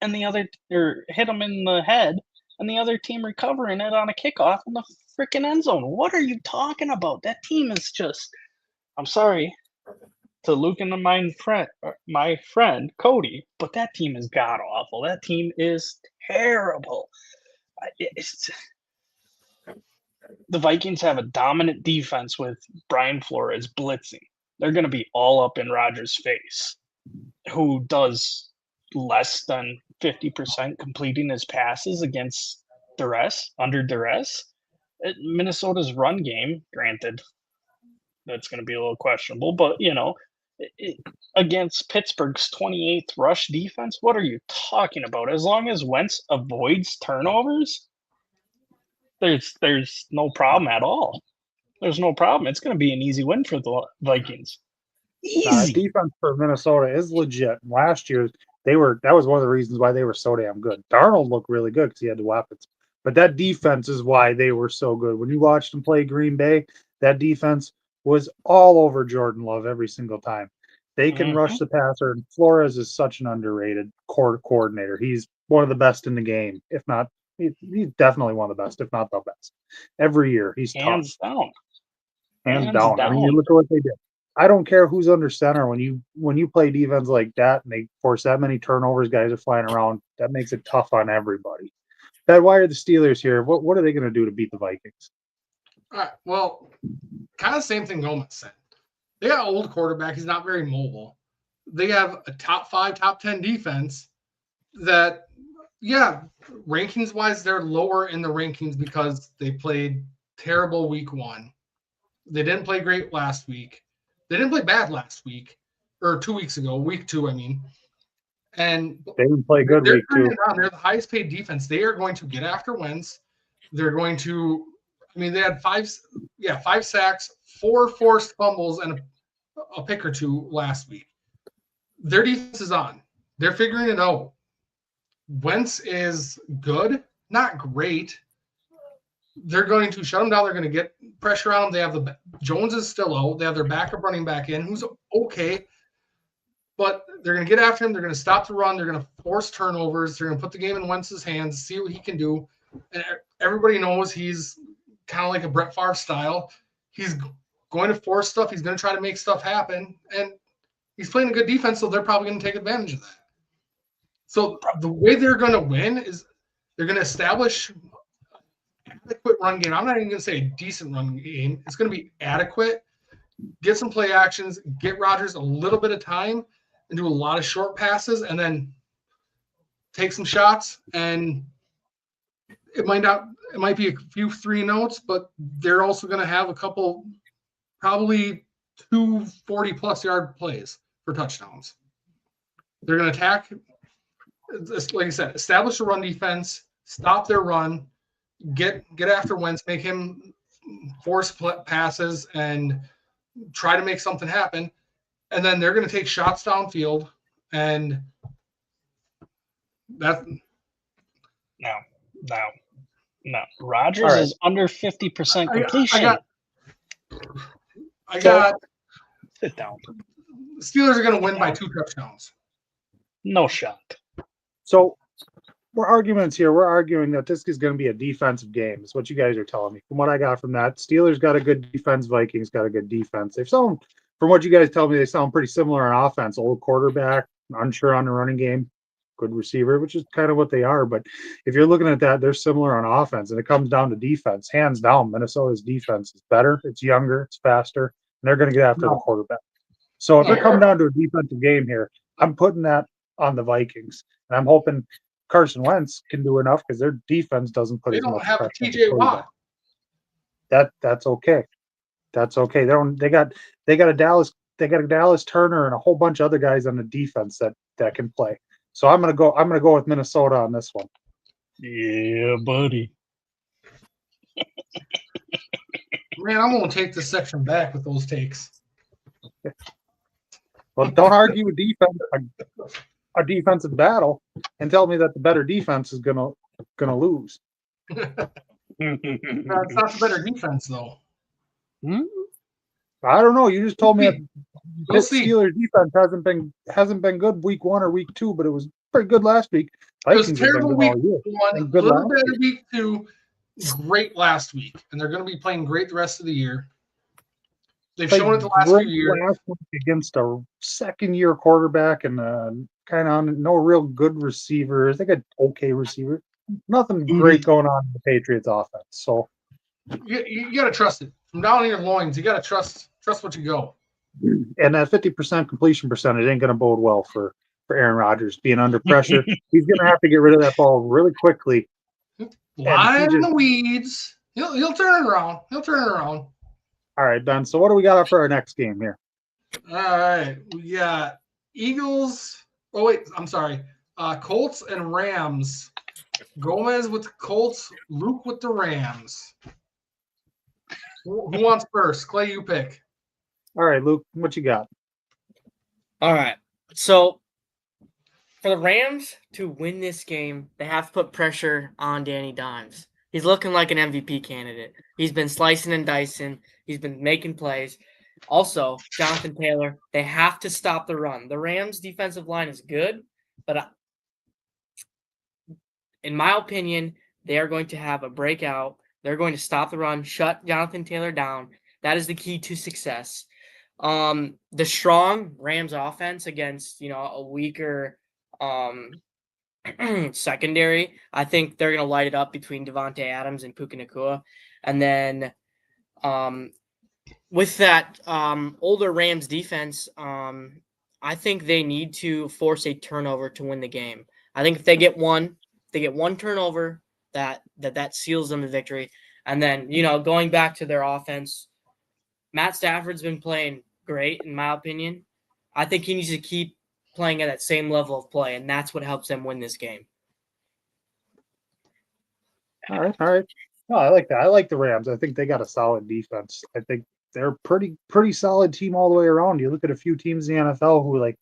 and hit them in the head, and the other team recovering it on a kickoff in the freaking end zone. What are you talking about? That team is just. I'm sorry to Luke and my friend Cody, but that team is god awful. That team is terrible. The Vikings have a dominant defense with Brian Flores blitzing. They're going to be all up in Rodgers' face, who does less than 50% completing his passes against under duress. Minnesota's run game, granted, that's going to be a little questionable, but against Pittsburgh's 28th rush defense, what are you talking about? As long as Wentz avoids turnovers, there's no problem at all. There's no problem. It's going to be an easy win for the Vikings. Easy. Defense for Minnesota is legit. Last year, that was one of the reasons why they were so damn good. Darnold looked really good because he had the weapons. But that defense is why they were so good. When you watched them play Green Bay, that defense was all over Jordan Love every single time. They can rush the passer, and Flores is such an underrated coordinator. He's one of the best in the game, if not, he's definitely one of the best, if not the best. Every year, he's hands tough. down. Hands down. I mean, you look at what they did. I don't care who's under center. When you play defense like that and they force that many turnovers, guys are flying around. That makes it tough on everybody. Why are the Steelers here? What are they going to do to beat the Vikings? All right. Well, kind of the same thing Gomez said. They got an old quarterback. He's not very mobile. They have a top 5, top 10 defense that, rankings-wise, they're lower in the rankings because they played terrible week 1. They didn't play great last week. They didn't play bad last week, or 2 weeks ago, week 2, I mean. And they didn't play good week 2. They're the highest paid defense. They are going to get after Wentz. They're going to, they had 5 sacks, 4 forced fumbles, and a pick or 2 last week. Their defense is on. They're figuring it out. Wentz is good, not great. They're going to shut him down. They're going to get pressure on him. They have Jones is still out. They have their backup running back in, who's okay. but they're going to get after him. They're going to stop the run. They're going to force turnovers. They're going to put the game in Wentz's hands, see what he can do. And everybody knows he's kind of like a Brett Favre style. He's going to force stuff. He's going to try to make stuff happen. And he's playing a good defense, so they're probably going to take advantage of that. So the way they're going to win is they're going to establish adequate run game. I'm not even going to say a decent run game. It's going to be adequate. Get some play actions, get Rodgers a little bit of time and do a lot of short passes, and then take some shots. And it might be a few 3-and-outs, but they're also going to have a couple, probably 2 40-plus yard plays for touchdowns. They're going to attack, like I said, establish a run defense, stop their run, get after Wentz, make him force passes, and try to make something happen. And then they're going to take shots downfield, and that. No. Rodgers is under 50% completion. I got. Sit down. Steelers are going to win by 2 touchdowns. No shot. So we're arguing that this is going to be a defensive game, is what you guys are telling me. From what I got from that, Steelers got a good defense, Vikings got a good defense. From what you guys tell me, they sound pretty similar on offense. Old quarterback, unsure on the running game, good receiver, which is kind of what they are. But if you're looking at that, they're similar on offense, and it comes down to defense. Hands down, Minnesota's defense is better. It's younger, it's faster, and they're going to get after the quarterback. So if it comes down to a defensive game here, I'm putting that on the Vikings, and I'm hoping Carson Wentz can do enough because their defense doesn't put as much pressure. They don't have TJ Watt. That's okay. That's okay. They got a Dallas Turner and a whole bunch of other guys on the defense that can play. So I'm gonna go with Minnesota on this one. Yeah, buddy. Man, I'm gonna take this section back with those takes. Well, don't argue with defense. A defensive battle and tell me that the better defense is gonna lose. It's not the better defense though. I don't know. You just told me that We'll see. Steelers defense hasn't been good week 1 or week 2, but it was pretty good last week. It was terrible week 1, a good little last better week 2, great last week, and they're going to be playing great the rest of the year. They've shown it the last few years. Last week against a second-year quarterback and kind of no real good receivers. They got okay receivers. Nothing great going on in the Patriots offense. So you got to trust it. From down in your loins, you got to trust what you go. And that 50% completion percentage ain't going to bode well for Aaron Rodgers being under pressure. He's going to have to get rid of that ball really quickly. Lying in the weeds. He'll turn it around. All right, Ben. So what do we got for our next game here? All right. We got Eagles. Oh, wait. I'm sorry. Colts and Rams. Gomez with the Colts. Luke with the Rams. Who wants first? Clay, you pick. All right, Luke, what you got? All right. So for the Rams to win this game, they have to put pressure on Danny Dimes. He's looking like an MVP candidate. He's been slicing and dicing. He's been making plays. Also, Jonathan Taylor, they have to stop the run. The Rams' defensive line is good, but in my opinion, they are going to have a breakout. They're going to stop the run, shut Jonathan Taylor down. That is the key to success. The strong Rams offense against, a weaker secondary, I think they're going to light it up between Devontae Adams and Puka Nacua. And then with that older Rams defense, I think they need to force a turnover to win the game. I think if they get one turnover, that seals them the victory. And then, going back to their offense, Matt Stafford's been playing great, in my opinion. I think he needs to keep playing at that same level of play, and that's what helps them win this game. All right. No, I like that. I like the Rams. I think they got a solid defense. I think they're a pretty solid team all the way around. You look at a few teams in the NFL who,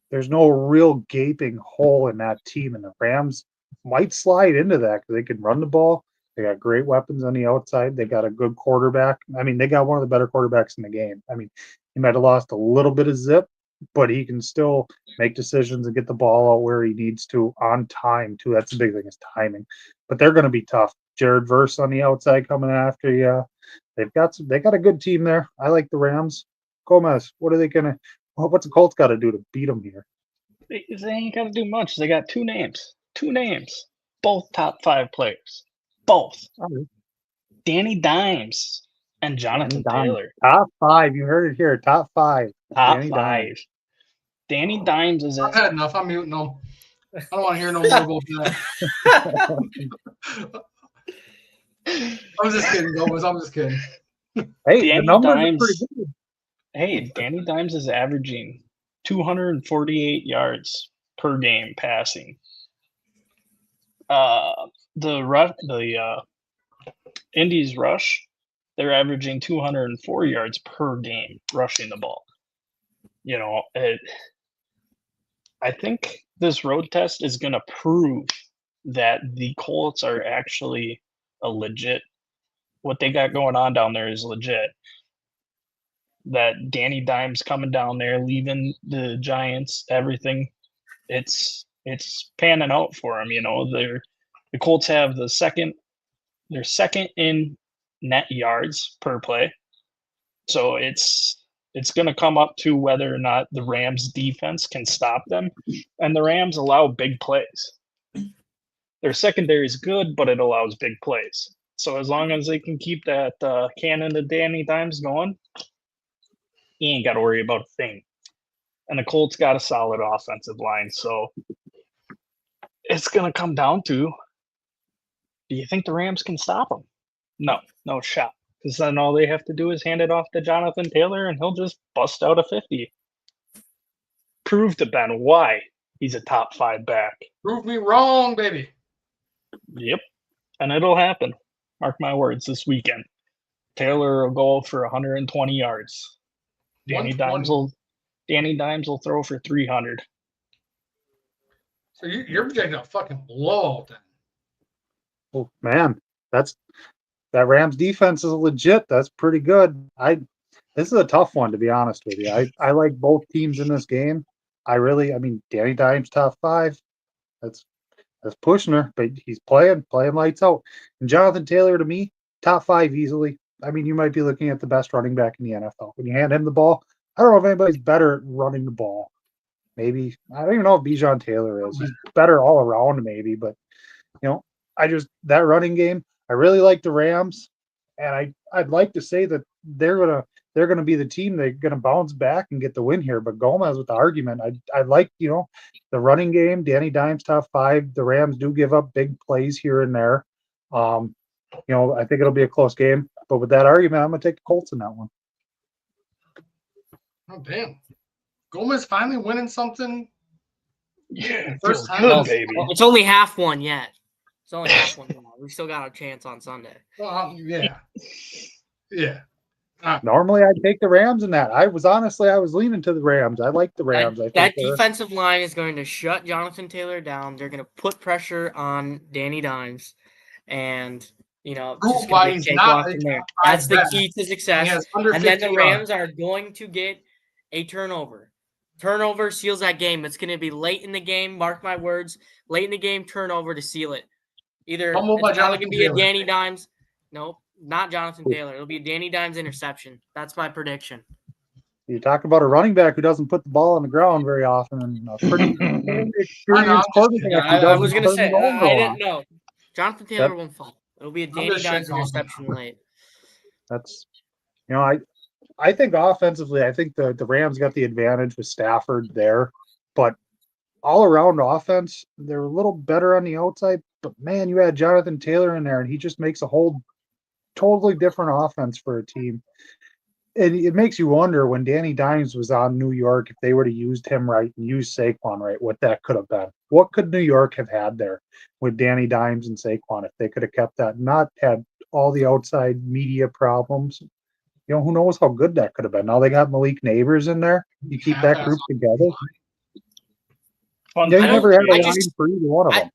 there's no real gaping hole in that team, and the Rams might slide into that because they can run the ball. They got great weapons on the outside. They got a good quarterback. I mean, they got one of the better quarterbacks in the game. I mean, he might have lost a little bit of zip, but he can still make decisions and get the ball out where he needs to on time too. That's the big thing is timing. But they're going to be tough. Jared Verse on the outside coming after you. They got a good team there. I like the Rams. Gomez, what are they gonna? What's the Colts got to do to beat them here? They ain't got to do much. They got two names. Both top 5 players. Both. All right. Danny Dimes and Jonathan Taylor. Top 5. You heard it here. Top 5. Top Danny 5. Dimes. Danny Dimes is I've had enough. I'm muting them. I don't want to hear no more about that. I'm just kidding, Gomez. I'm just kidding. Hey, Danny the numbers Dimes- are pretty good. Hey, Danny Dimes is averaging 248 yards per game passing. The Indies rush, they're averaging 204 yards per game rushing the ball. You know, I think this road test is going to prove that the Colts are actually a legit. What they got going on down there is legit. That Danny Dimes coming down there, leaving the Giants, everything, it's panning out for them. You know, the Colts have they're second in net yards per play. So it's going to come up to whether or not the Rams defense can stop them, and the Rams allow big plays. Their secondary is good, but it allows big plays. So as long as they can keep that cannon of Danny Dimes going, he ain't got to worry about a thing. And the Colts got a solid offensive line, so it's going to come down to, do you think the Rams can stop them? No shot. Because then all they have to do is hand it off to Jonathan Taylor, and he'll just bust out a 50. Prove to Ben why he's a top 5 back. Prove me wrong, baby. Yep. And it'll happen. Mark my words, this weekend. Taylor will go for 120 yards. Danny Dimes will throw for 300. So you're projecting a fucking blowout then. Oh man, that Rams defense is legit. That's pretty good. This is a tough one to be honest with you. I like both teams in this game. Danny Dimes top 5. That's pushing her, but he's playing lights out. And Jonathan Taylor to me, top 5 easily. I mean, you might be looking at the best running back in the NFL. When you hand him the ball, I don't know if anybody's better at running the ball. Maybe I don't even know if Bijan Taylor is. He's better all around, maybe, but that running game. I really like the Rams, and I'd like to say that they're gonna be the team that's gonna bounce back and get the win here. But Gomez with the argument, I like the running game. Danny Dimes top 5. The Rams do give up big plays here and there. I think it'll be a close game. But with that argument, I'm gonna take the Colts in that one. Oh damn. Gomez finally winning something. Yeah, First feels time. good, Well, baby. It's only half one yet. It's only half one. We still got a chance on Sunday. Well, yeah. Yeah. Normally, I'd take the Rams in that. I was leaning to the Rams. I like the Rams. That defensive line is going to shut Jonathan Taylor down. They're going to put pressure on Danny Dimes, and just gonna be a cakewalk from there. That's the key to success. And then the Rams are going to get a turnover. Turnover seals that game. It's going to be late in the game. Mark my words. Late in the game, turnover to seal it. Either it's probably going to be a Danny Dimes. Nope, not Jonathan Taylor. It'll be a Danny Dimes interception. That's my prediction. You talk about a running back who doesn't put the ball on the ground very often, and a pretty experienced quarterback. I was going to say, I didn't know. Jonathan Taylor won't fall. It'll be a Danny Dimes interception late. That's, I think offensively, I think the Rams got the advantage with Stafford there, but all around offense, they're a little better on the outside. But man, you had Jonathan Taylor in there, and he just makes a whole totally different offense for a team. And it makes you wonder when Danny Dimes was on New York, if they were to use him right and use Saquon right, what that could have been. What could New York have had there with Danny Dimes and Saquon if they could have kept that, not had all the outside media problems? Who knows how good that could have been. Now they got Malik Neighbors in there. You keep that group together. They never had a line for either one of them.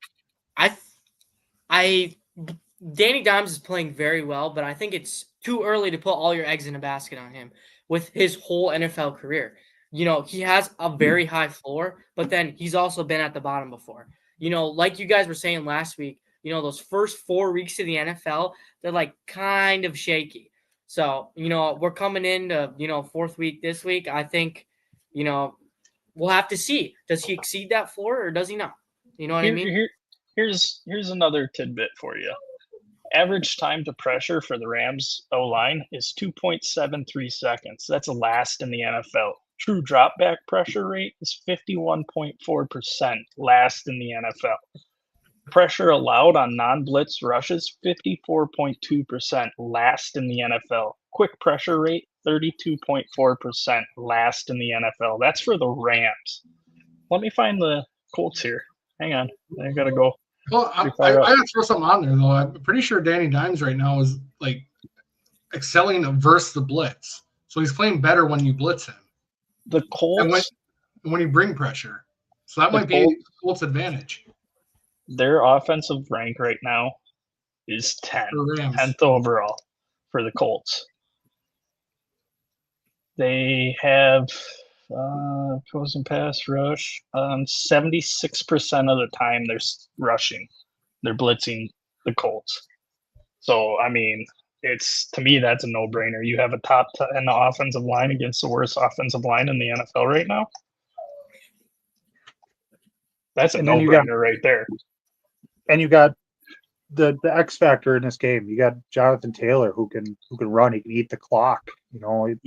Danny Dimes is playing very well, but I think it's too early to put all your eggs in a basket on him with his whole NFL career. he has a very high floor, but then he's also been at the bottom before. Like you guys were saying last week, those first 4 weeks of the NFL, they're like kind of shaky. So, we're coming into, fourth week this week. I think, we'll have to see. Does he exceed that floor or does he not? You know what I mean? Here's another tidbit for you. Average time to pressure for the Rams O-line is 2.73 seconds. That's last in the NFL. True drop back pressure rate is 51.4%, last in the NFL. Pressure allowed on non-blitz rushes, 54.2%, last in the NFL. Quick pressure rate, 32.4%, last in the NFL. That's for the Rams. Let me find the Colts here. Hang on. I got to go. Well, I got to throw something on there, though. I'm pretty sure Danny Dimes right now is like excelling versus the blitz. So he's playing better when you blitz him. The Colts. And when you bring pressure. So that might be Colts' advantage. Their offensive rank right now is 10th overall for the Colts. They have opposing pass rush. 76% of the time they're rushing. They're blitzing the Colts. So, I mean, to me, that's a no-brainer. You have a top 10 offensive line against the worst offensive line in the NFL right now. That's a no-brainer right there. And you got the X factor in this game. You got Jonathan Taylor who can run. He can eat the clock. Guys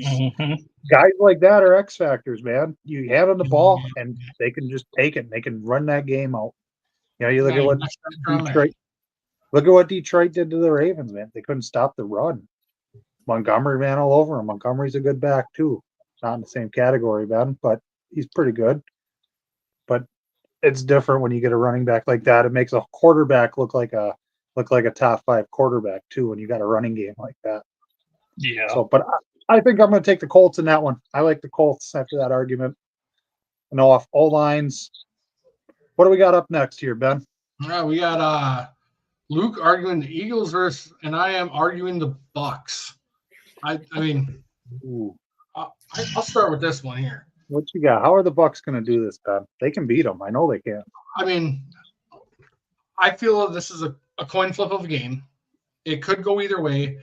like that are X factors, man. You hand them the ball and they can just take it. And they can run that game out. You look at what Detroit. Look at what Detroit did to the Ravens, man. They couldn't stop the run. Montgomery ran all over him. Montgomery's a good back too. Not in the same category, man, but he's pretty good. But it's different when you get a running back like that. It makes a quarterback look like a top 5 quarterback too when you got a running game like that. Yeah. So, but I think I'm going to take the Colts in that one. I like the Colts after that argument. And off all lines. What do we got up next here, Ben? All right, we got Luke arguing the Eagles and I am arguing the Bucks. I mean, I'll start with this one here. What you got? How are the Bucks going to do this, Ben? They can beat them. I know they can. I mean, I feel this is a coin flip of a game. It could go either way.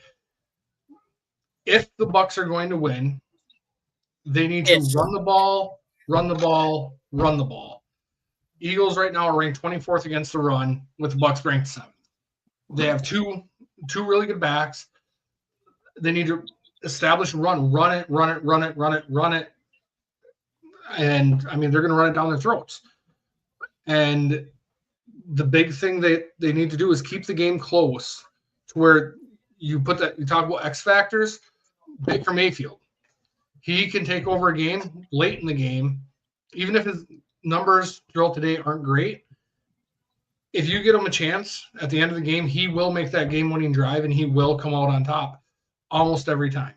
If the Bucks are going to win, they need to run the ball, run the ball, run the ball. Eagles right now are ranked 24th against the run, with the Bucks ranked 7th. They have two really good backs. They need to establish a run it. And, I mean, they're going to run it down their throats. And the big thing they need to do is keep the game close to where you talk about X factors. Baker Mayfield. He can take over a game late in the game, even if his numbers throughout the day aren't great. If you give him a chance at the end of the game, he will make that game-winning drive, and he will come out on top almost every time.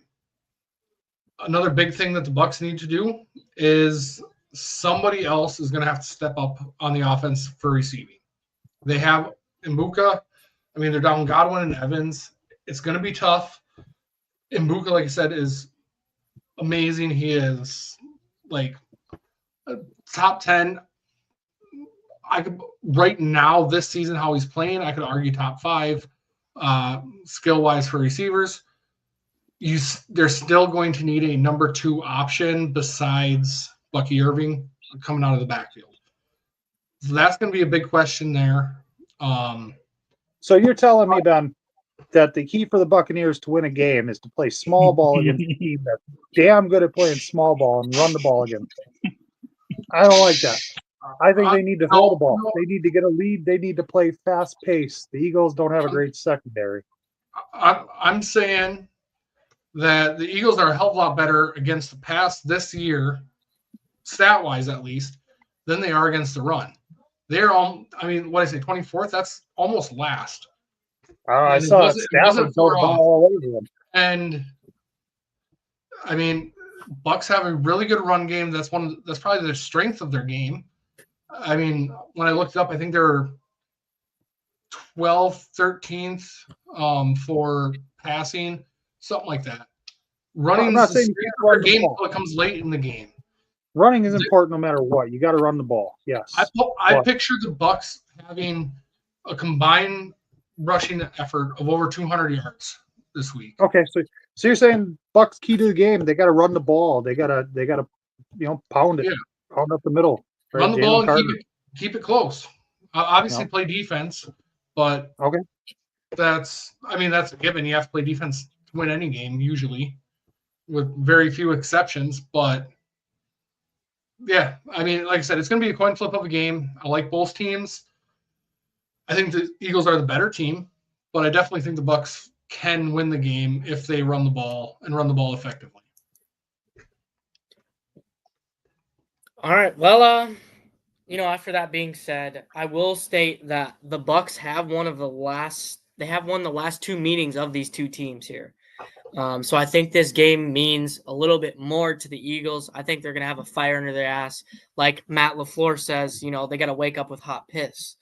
Another big thing that the Bucks need to do is somebody else is going to have to step up on the offense for receiving. They have Mbuka. I mean, they're down Godwin and Evans. It's going to be tough. Mbuka, like I said, is amazing. He is like a top 10. I could right now this season how he's playing, I could argue top 5 skill wise for receivers. They're still going to need a number 2 option besides Bucky Irving coming out of the backfield. So that's going to be a big question there. So you're telling me, Ben, that the key for the Buccaneers to win a game is to play small ball against a team that's damn good at playing small ball and run the ball against them. I don't like that. I think they need to hold the ball. They need to get a lead. They need to play fast pace. The Eagles don't have a great secondary. I'm saying that the Eagles are a hell of a lot better against the pass this year, stat-wise at least, than they are against the run. They're all, I mean, what I say, 24th? That's almost last. I saw Stafford throw the ball all over them. And I mean, Bucks have a really good run game. That's probably the strength of their game. I mean, when I looked it up, I think they're 12th, 13th for passing, something like that. Running is a game until it comes late in the game. Running is important no matter what. You got to run the ball. Yes. I But- picture the Bucks having a combined rushing effort of over 200 yards this week. Okay, so you're saying Bucks key to the game? They got to run the ball. They got to pound it, Yeah. pound up the middle. Right? Run the Jalen ball and Carter. keep it close. Obviously, No. play defense, but Okay. that's a given. You have to play defense to win any game usually, with very few exceptions. But yeah, I mean, like I said, it's going to be a coin flip of a game. I like both teams. I think the Eagles are the better team, but I definitely think the Bucks can win the game if they run the ball and run the ball effectively. All right. Well, after that being said, I will state that the Bucks have won the last two meetings of these two teams here. So I think this game means a little bit more to the Eagles. I think they're going to have a fire under their ass. Like Matt LaFleur says, they got to wake up with hot piss.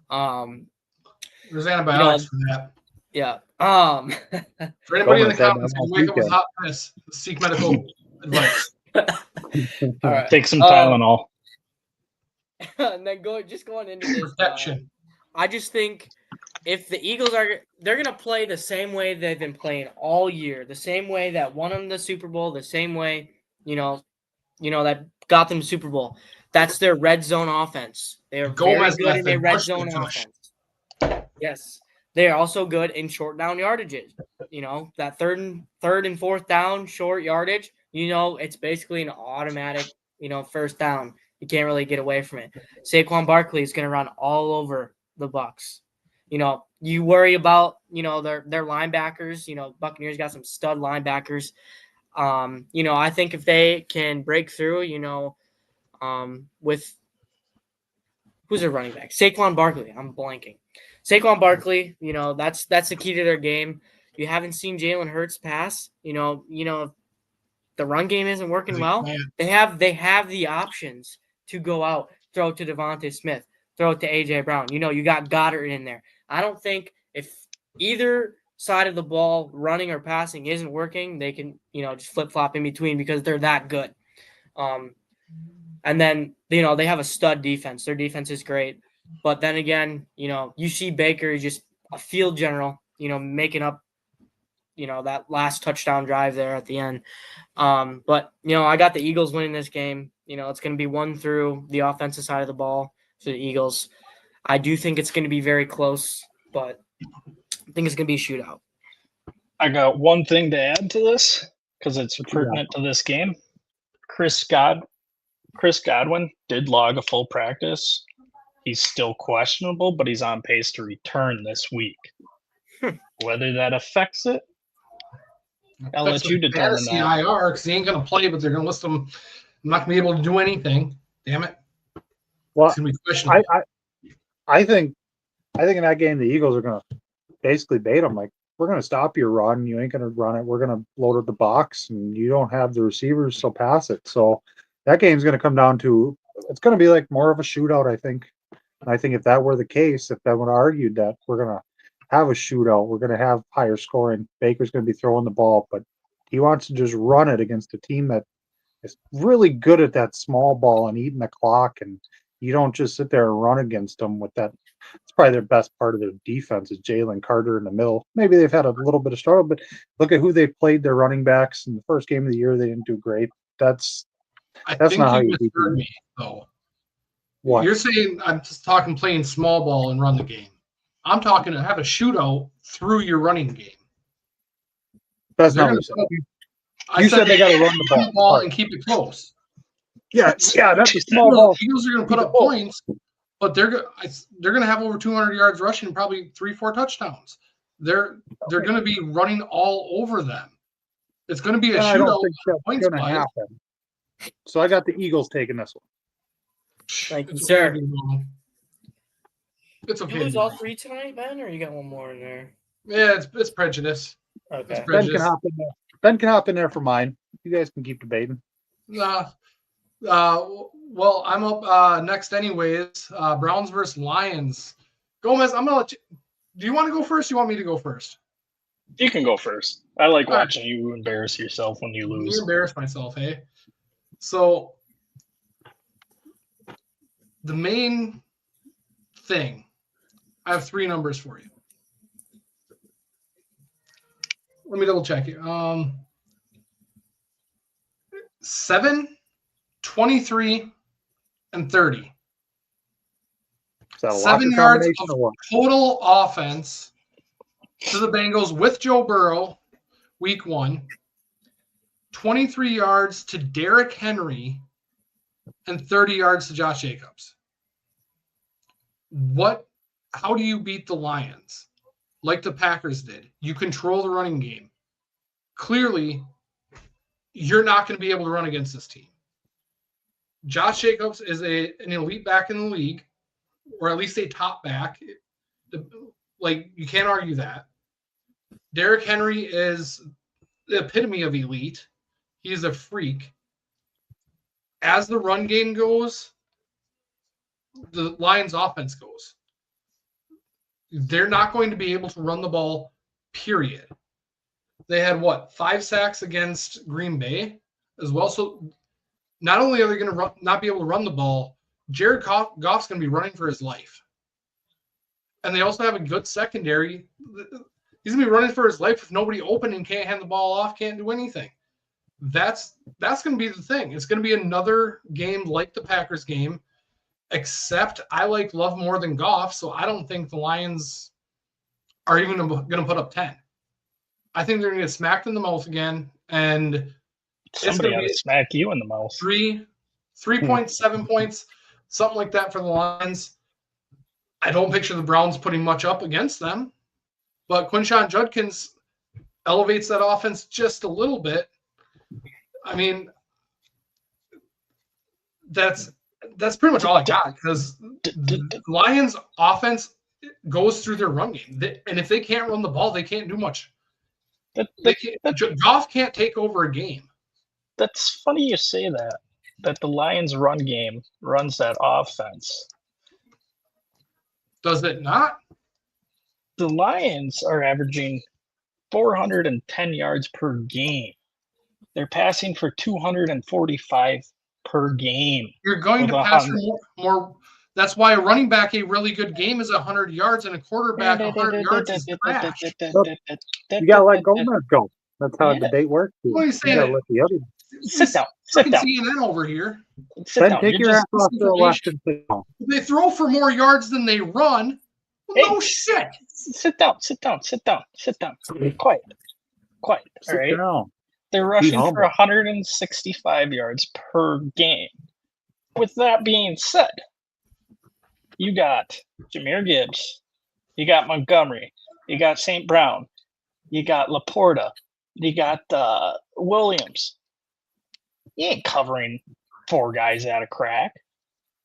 There's antibiotics for that. Yeah. For anybody in the Gomez had comments that who last wake up with weekend. hot piss, seek medical advice. All right. Take some Tylenol. And then going into this, Protection. I just think if the Eagles they're going to play the same way they've been playing all year, the same way that won them the Super Bowl, the same way, that got them the Super Bowl. That's their red zone offense. They are Gomez very good in their method. red Push the zone tush. offense. Yes. They are also good in short down yardages. That third and fourth down short yardage, it's basically an automatic, first down. You can't really get away from it. Saquon Barkley is going to run all over the Bucks. You worry about, their linebackers. Buccaneers got some stud linebackers. I think if they can break through, with who's their running back? Saquon Barkley. I'm blanking. Saquon Barkley, that's the key to their game. You haven't seen Jalen Hurts pass. The run game isn't working well. They have the options to go out, throw it to Devontae Smith, throw it to AJ Brown. You got Goddard in there. I don't think if either side of the ball, running or passing, isn't working, they can, just flip-flop in between because they're that good. And then, they have a stud defense. Their defense is great. But then again, you see Baker just a field general, making up, that last touchdown drive there at the end. But, I got the Eagles winning this game. It's going to be one through the offensive side of the ball for the Eagles. I do think it's going to be very close, but I think it's going to be a shootout. I got one thing to add to this because it's pertinent to this game. Chris Godwin did log a full practice. He's still questionable, but he's on pace to return this week. Whether that affects it, I'll let you determine Fantasy that. IR because he ain't going to play, but they're going to list him. I'm not going to be able to do anything. Damn it. Well, It's going to be questionable. I think in that game the Eagles are going to basically bait them. Like, we're going to stop your run. You ain't going to run it. We're going to load up the box, and you don't have the receivers, so pass it. So that game's going to come down to it's going to be like more of a shootout, I think. And I think if that were the case, if that would have argued that we're going to have a shootout, we're going to have higher scoring. Baker's going to be throwing the ball, but he wants to just run it against a team that is really good at that small ball and eating the clock. And you don't just sit there and run against them with that. It's probably their best part of their defense is Jalen Carter in the middle. Maybe they've had a little bit of struggle, but look at who they've played their running backs in the first game of the year. They didn't do great. That's That's not how you you beat misheard them. me, though. what. You're saying I'm just talking playing small ball and run the game. I'm talking to have a shootout through your running game. That's They're not what gonna you said. I You said they gotta run the ball. and keep it close. Yeah, that's a small ball. Eagles are going to put up points, but they're going to have over 200 yards rushing and probably 3-4 touchdowns. They're going to be running all over them. It's going to be a And I don't shootout. think that's points going to wise. happen. So I got the Eagles taking this one. Thank you, It's sir. okay to be wrong. It's Did okay. you to lose be all wrong. three tonight, Ben, or you got one more in there? Yeah, it's prejudice. Okay. It's Ben prejudice. can hop in there. Ben can hop in there for mine. You guys can keep debating. Well, I'm up next anyways. Browns versus Lions. Gomez, I'm going to let you. Do you want to go first? Or you want me to go first? You can go first. I like All right. watching you embarrass yourself when you You lose. embarrass myself, hey? So the main thing, I have 3 numbers for you. Let me double check here. 7, 23, and 30. Is that a 7 locker yards combination of or what? total offense to the Bengals with Joe Burrow, week 1. 23 yards to Derrick Henry, and 30 yards to Josh Jacobs. How do you beat the Lions? Like the Packers did. You control the running game. Clearly, you're not going to be able to run against this team. Josh Jacobs is an elite back in the league, or at least a top back. Like, you can't argue that. Derrick Henry is the epitome of elite. He's a freak. As the run game goes, the Lions offense goes. They're not going to be able to run the ball, period. They had 5 sacks against Green Bay as well. So not only are they going to not be able to run the ball, Jared Goff's going to be running for his life. And they also have a good secondary. He's going to be running for his life with nobody open and can't hand the ball off, can't do anything. That's going to be the thing. It's going to be another game like the Packers game, except I like Love more than Goff, so I don't think the Lions are even going to put up 10. I think they're going to get smacked in the mouth again, and Somebody ought to smack you in the mouth. 3 points, 7 points, something like that for the Lions. I don't picture the Browns putting much up against them, but Quinshon Judkins elevates that offense just a little bit. I mean, that's pretty much all I got, because the Lions offense goes through their run game. And if they can't run the ball, they can't do much. Goff can't take over a game. That's funny you say that the Lions run game runs that offense. Does it not? The Lions are averaging 410 yards per game. They're passing for 245 per game. You're going to pass for more. That's why a running back, a really good game is 100 yards, and a quarterback 100 yards is trash. You gotta let Gomez go. That's how the debate works. What are you saying? Let the other. Sit down. Sit down. CNN over here. Sit Then down. take your ass off to the left and sit down. They throw for more yards than they run. No shit. Sit down. Sit down. Sit down. Sit down. Quiet. Quiet. All Sit right. down. They're rushing humble. for 165 yards per game. With that being said, you got Jahmyr Gibbs, you got Montgomery, you got St. Brown, you got Laporta, you got Williams. You ain't covering 4 guys at a crack.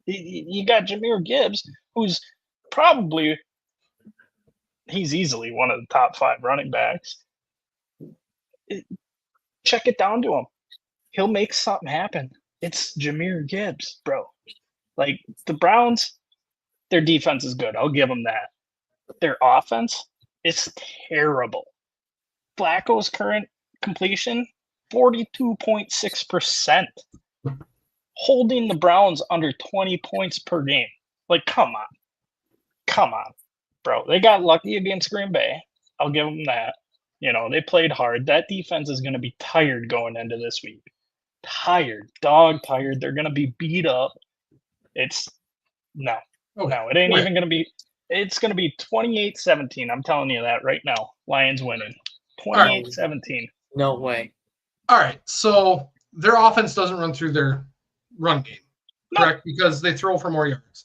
You got Jahmyr Gibbs, who's probably he's easily one of the top 5 running backs. Check it down to him. He'll make something happen. It's Jahmyr Gibbs, bro. Like, the Browns, their defense is good. I'll give them that. Their offense is terrible. Flacco's current completion, 42.6%. Holding the Browns under 20 points per game. Like, come on. Come on, bro. They got lucky against Green Bay. I'll give them that. You know, they played hard. That defense is going to be tired going into this week. Tired. Dog tired. They're going to be beat up. It's no. Okay. No, it ain't even going to be. It's going to be 28-17. I'm telling you that right now. Lions winning. 28-17. No way. All right. So their offense doesn't run through their run game, correct? Because they throw for more yards.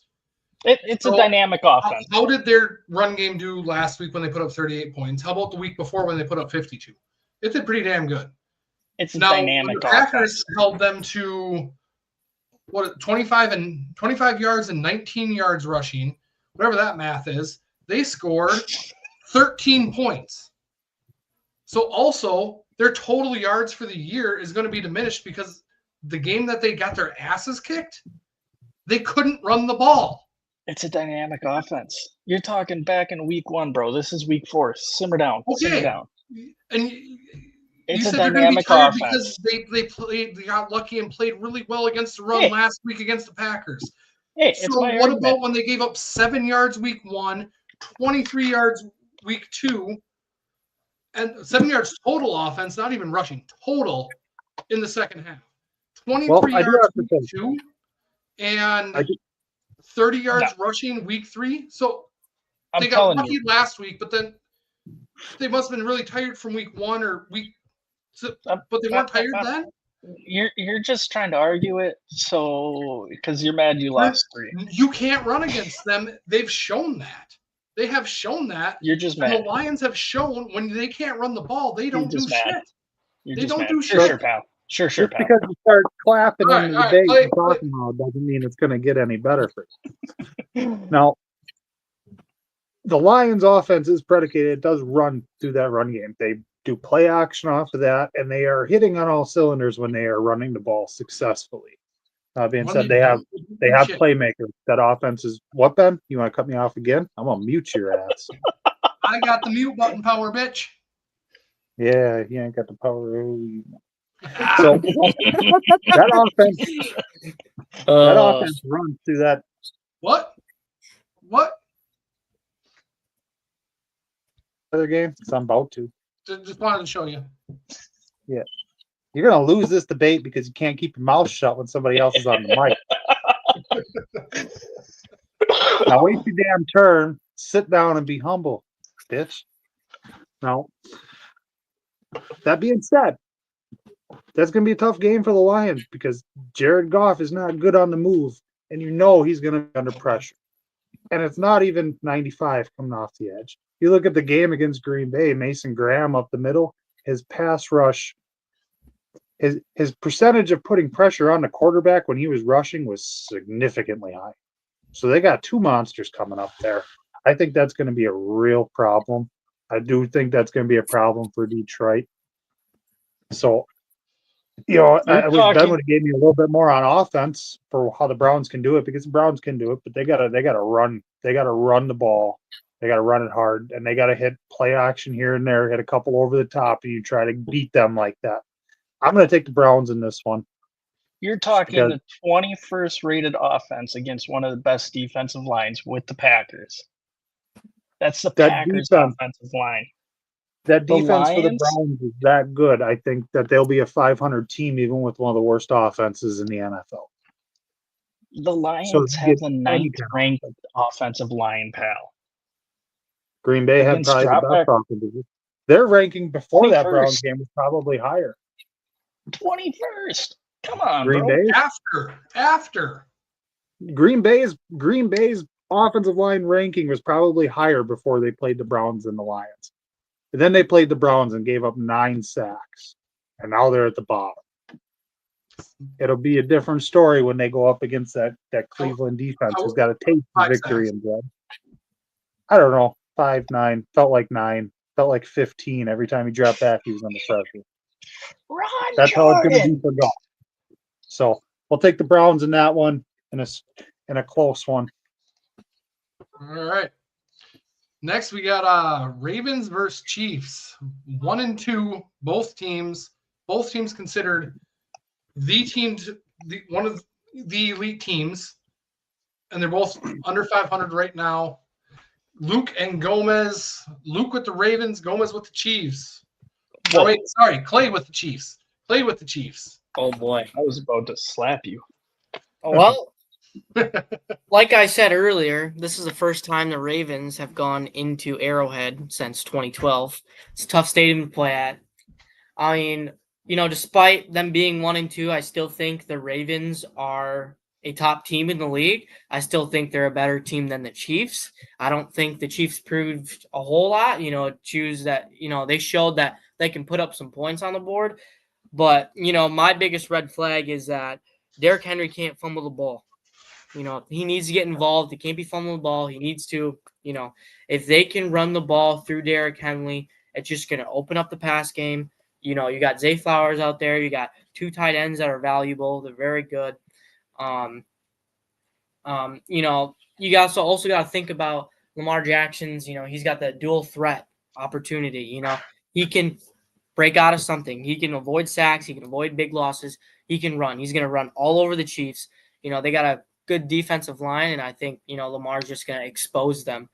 It's a dynamic offense. How did their run game do last week when they put up 38 points? How about the week before when they put up 52? It did pretty damn good. It's a Now, dynamic the Packers offense. held them to 25 yards and 19 yards rushing, whatever that math is. They scored 13 points. So also their total yards for the year is going to be diminished because the game that they got their asses kicked, they couldn't run the ball. It's a dynamic offense. You're talking back in week 1, bro. This is week 4. Simmer down. Okay. Simmer down. And It's you a said they're going to be dynamic tired offense. because they got lucky and played really well against the run last week against the Packers. Hey, it's So my what argument. about when they gave up 7 yards week 1, 23 yards week 2, and 7 yards total offense, not even rushing, total in the second half. 23 Well, I do yards have to week say, 2 and I do- 30 yards rushing week 3. So I'm they got telling lucky you, last week, but then they must have been really tired from week 1 or week. But they weren't tired then. you're just trying to argue it, so because you're mad you lost 3. You can't run against them. They've shown that. They have shown that. You're just And the mad. Lions have shown when they can't run the ball, they don't do just mad. shit. You're They just don't mad. do Sure, shit. pal. Sure, just pal. because you start clapping All in right, the all right, debate play- and talking about it doesn't mean it's going to get any better for you. Now, the Lions' offense is predicated. It does run through that run game. They do play action off of that, and they are hitting on all cylinders when they are running the ball successfully. Being When said, they have shit. playmakers. That offense is what, Ben? You want to cut me off again? I'm gonna mute your ass. I got the mute button power, bitch. Yeah, you ain't got the power. So that offense runs through that What? other game. So I'm about to. Just wanted to show you. You're gonna lose this debate because you can't keep your mouth shut when somebody else is on the mic. Now wait your damn turn. Sit down and be humble, bitch. Now, that being said, that's going to be a tough game for the Lions because Jared Goff is not good on the move, and you know he's going to be under pressure. And it's not even 95 coming off the edge. You look at the game against Green Bay, Mason Graham up the middle, his pass rush, his percentage of putting pressure on the quarterback when he was rushing was significantly high. So they got 2 monsters coming up there. I think that's going to be a real problem. I do think that's going to be a problem for Detroit. So, I wish Ben would have gave me a little bit more on offense for how the Browns can do it, because the Browns can do it, but they gotta run. They gotta run the ball. They gotta run it hard, and they gotta hit play action here and there, hit a couple over the top, and you try to beat them like that. I'm going to take the Browns in this one. You're talking the 21st rated offense against one of the best defensive lines with the Packers. That's the Packers offensive line. That defense for the Browns is that good. I think that they'll be a 500 team even with one of the worst offenses in the NFL. The Lions have the 9th ranked offensive line, pal. Green Bay had probably the best offensive. Their ranking before 21st. That Browns game was probably higher. 21st. Come on, Green bro. Bay after. Green Bay's offensive line ranking was probably higher before they played the Browns and the Lions. And then they played the Browns and gave up 9 sacks. And now they're at the bottom. It'll be a different story when they go up against that Cleveland defense who's got a taste of victory in blood. I don't know. 5-9. Felt like 9. Felt like 15. Every time he dropped back, he was under pressure. That's how it's going to be for Goff. So we'll take the Browns in that one in a close one. All right. Next, we got Ravens versus Chiefs. 1-2, both teams. Both teams considered one of the elite teams, and they're both under 500 right now. Luke and Gomez. Luke with the Ravens, Gomez with the Chiefs. Oh, wait, sorry, Clay with the Chiefs. Clay with the Chiefs. Oh boy, I was about to slap you. Well, like I said earlier, this is the first time the Ravens have gone into Arrowhead since 2012. It's a tough stadium to play at. I mean, despite them being 1-2, I still think the Ravens are a top team in the league. I still think they're a better team than the Chiefs. I don't think the Chiefs proved a whole lot. They showed that they can put up some points on the board. But, my biggest red flag is that Derrick Henry can't fumble the ball. He needs to get involved. He can't be fumbling the ball. He needs to, if they can run the ball through Derrick Henry, it's just going to open up the pass game. You got Zay Flowers out there. You got 2 tight ends that are valuable. They're very good. You also got to think about Lamar Jackson's, he's got the dual threat opportunity. He can break out of something. He can avoid sacks. He can avoid big losses. He can run. He's going to run all over the Chiefs. They got to good defensive line, and I think Lamar's just going to expose them.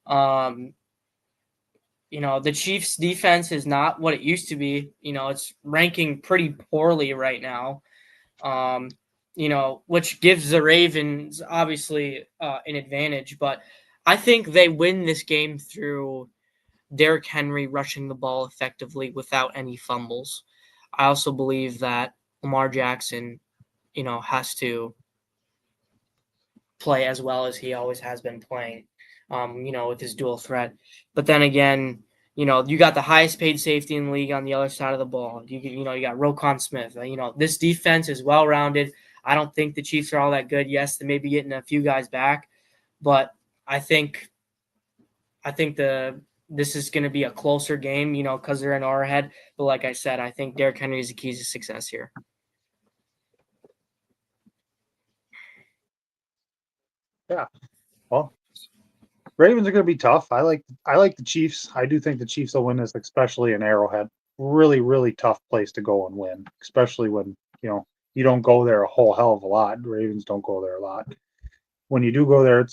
The Chiefs' defense is not what it used to be. It's ranking pretty poorly right now. Which gives the Ravens obviously an advantage, but I think they win this game through Derrick Henry rushing the ball effectively without any fumbles. I also believe that Lamar Jackson, has to play as well as he always has been playing, with his dual threat. But then again, you got the highest paid safety in the league on the other side of the ball. You got Roquan Smith. This defense is well-rounded. I don't think the Chiefs are all that good. Yes, they may be getting a few guys back, but I think this is going to be a closer game, because they're in Arrowhead. But like I said, I think Derrick Henry is the key to success here. Yeah. Well, Ravens are going to be tough. I like the Chiefs. I do think the Chiefs will win this, especially in Arrowhead. Really, really tough place to go and win, especially when, you don't go there a whole hell of a lot. The Ravens don't go there a lot. When you do go there,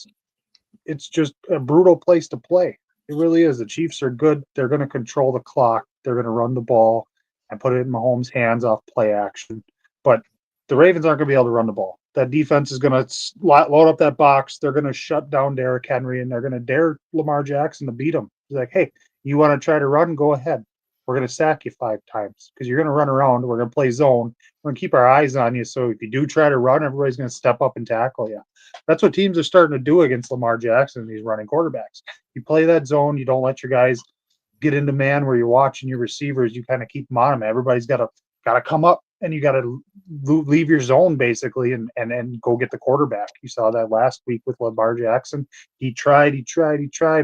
it's just a brutal place to play. It really is. The Chiefs are good. They're going to control the clock. They're going to run the ball and put it in Mahomes' hands off play action. But the Ravens aren't going to be able to run the ball. That defense is going to load up that box. They're going to shut down Derrick Henry, and they're going to dare Lamar Jackson to beat him. He's like, hey, you want to try to run? Go ahead. We're going to sack you 5 times because you're going to run around. We're going to play zone. We're going to keep our eyes on you. So if you do try to run, everybody's going to step up and tackle you. That's what teams are starting to do against Lamar Jackson, these running quarterbacks. You play that zone. You don't let your guys get into man where you're watching your receivers. You kind of keep them on them. Everybody's got to come up, and you got to leave your zone basically and go get the quarterback. You saw that last week with Lamar Jackson. He tried,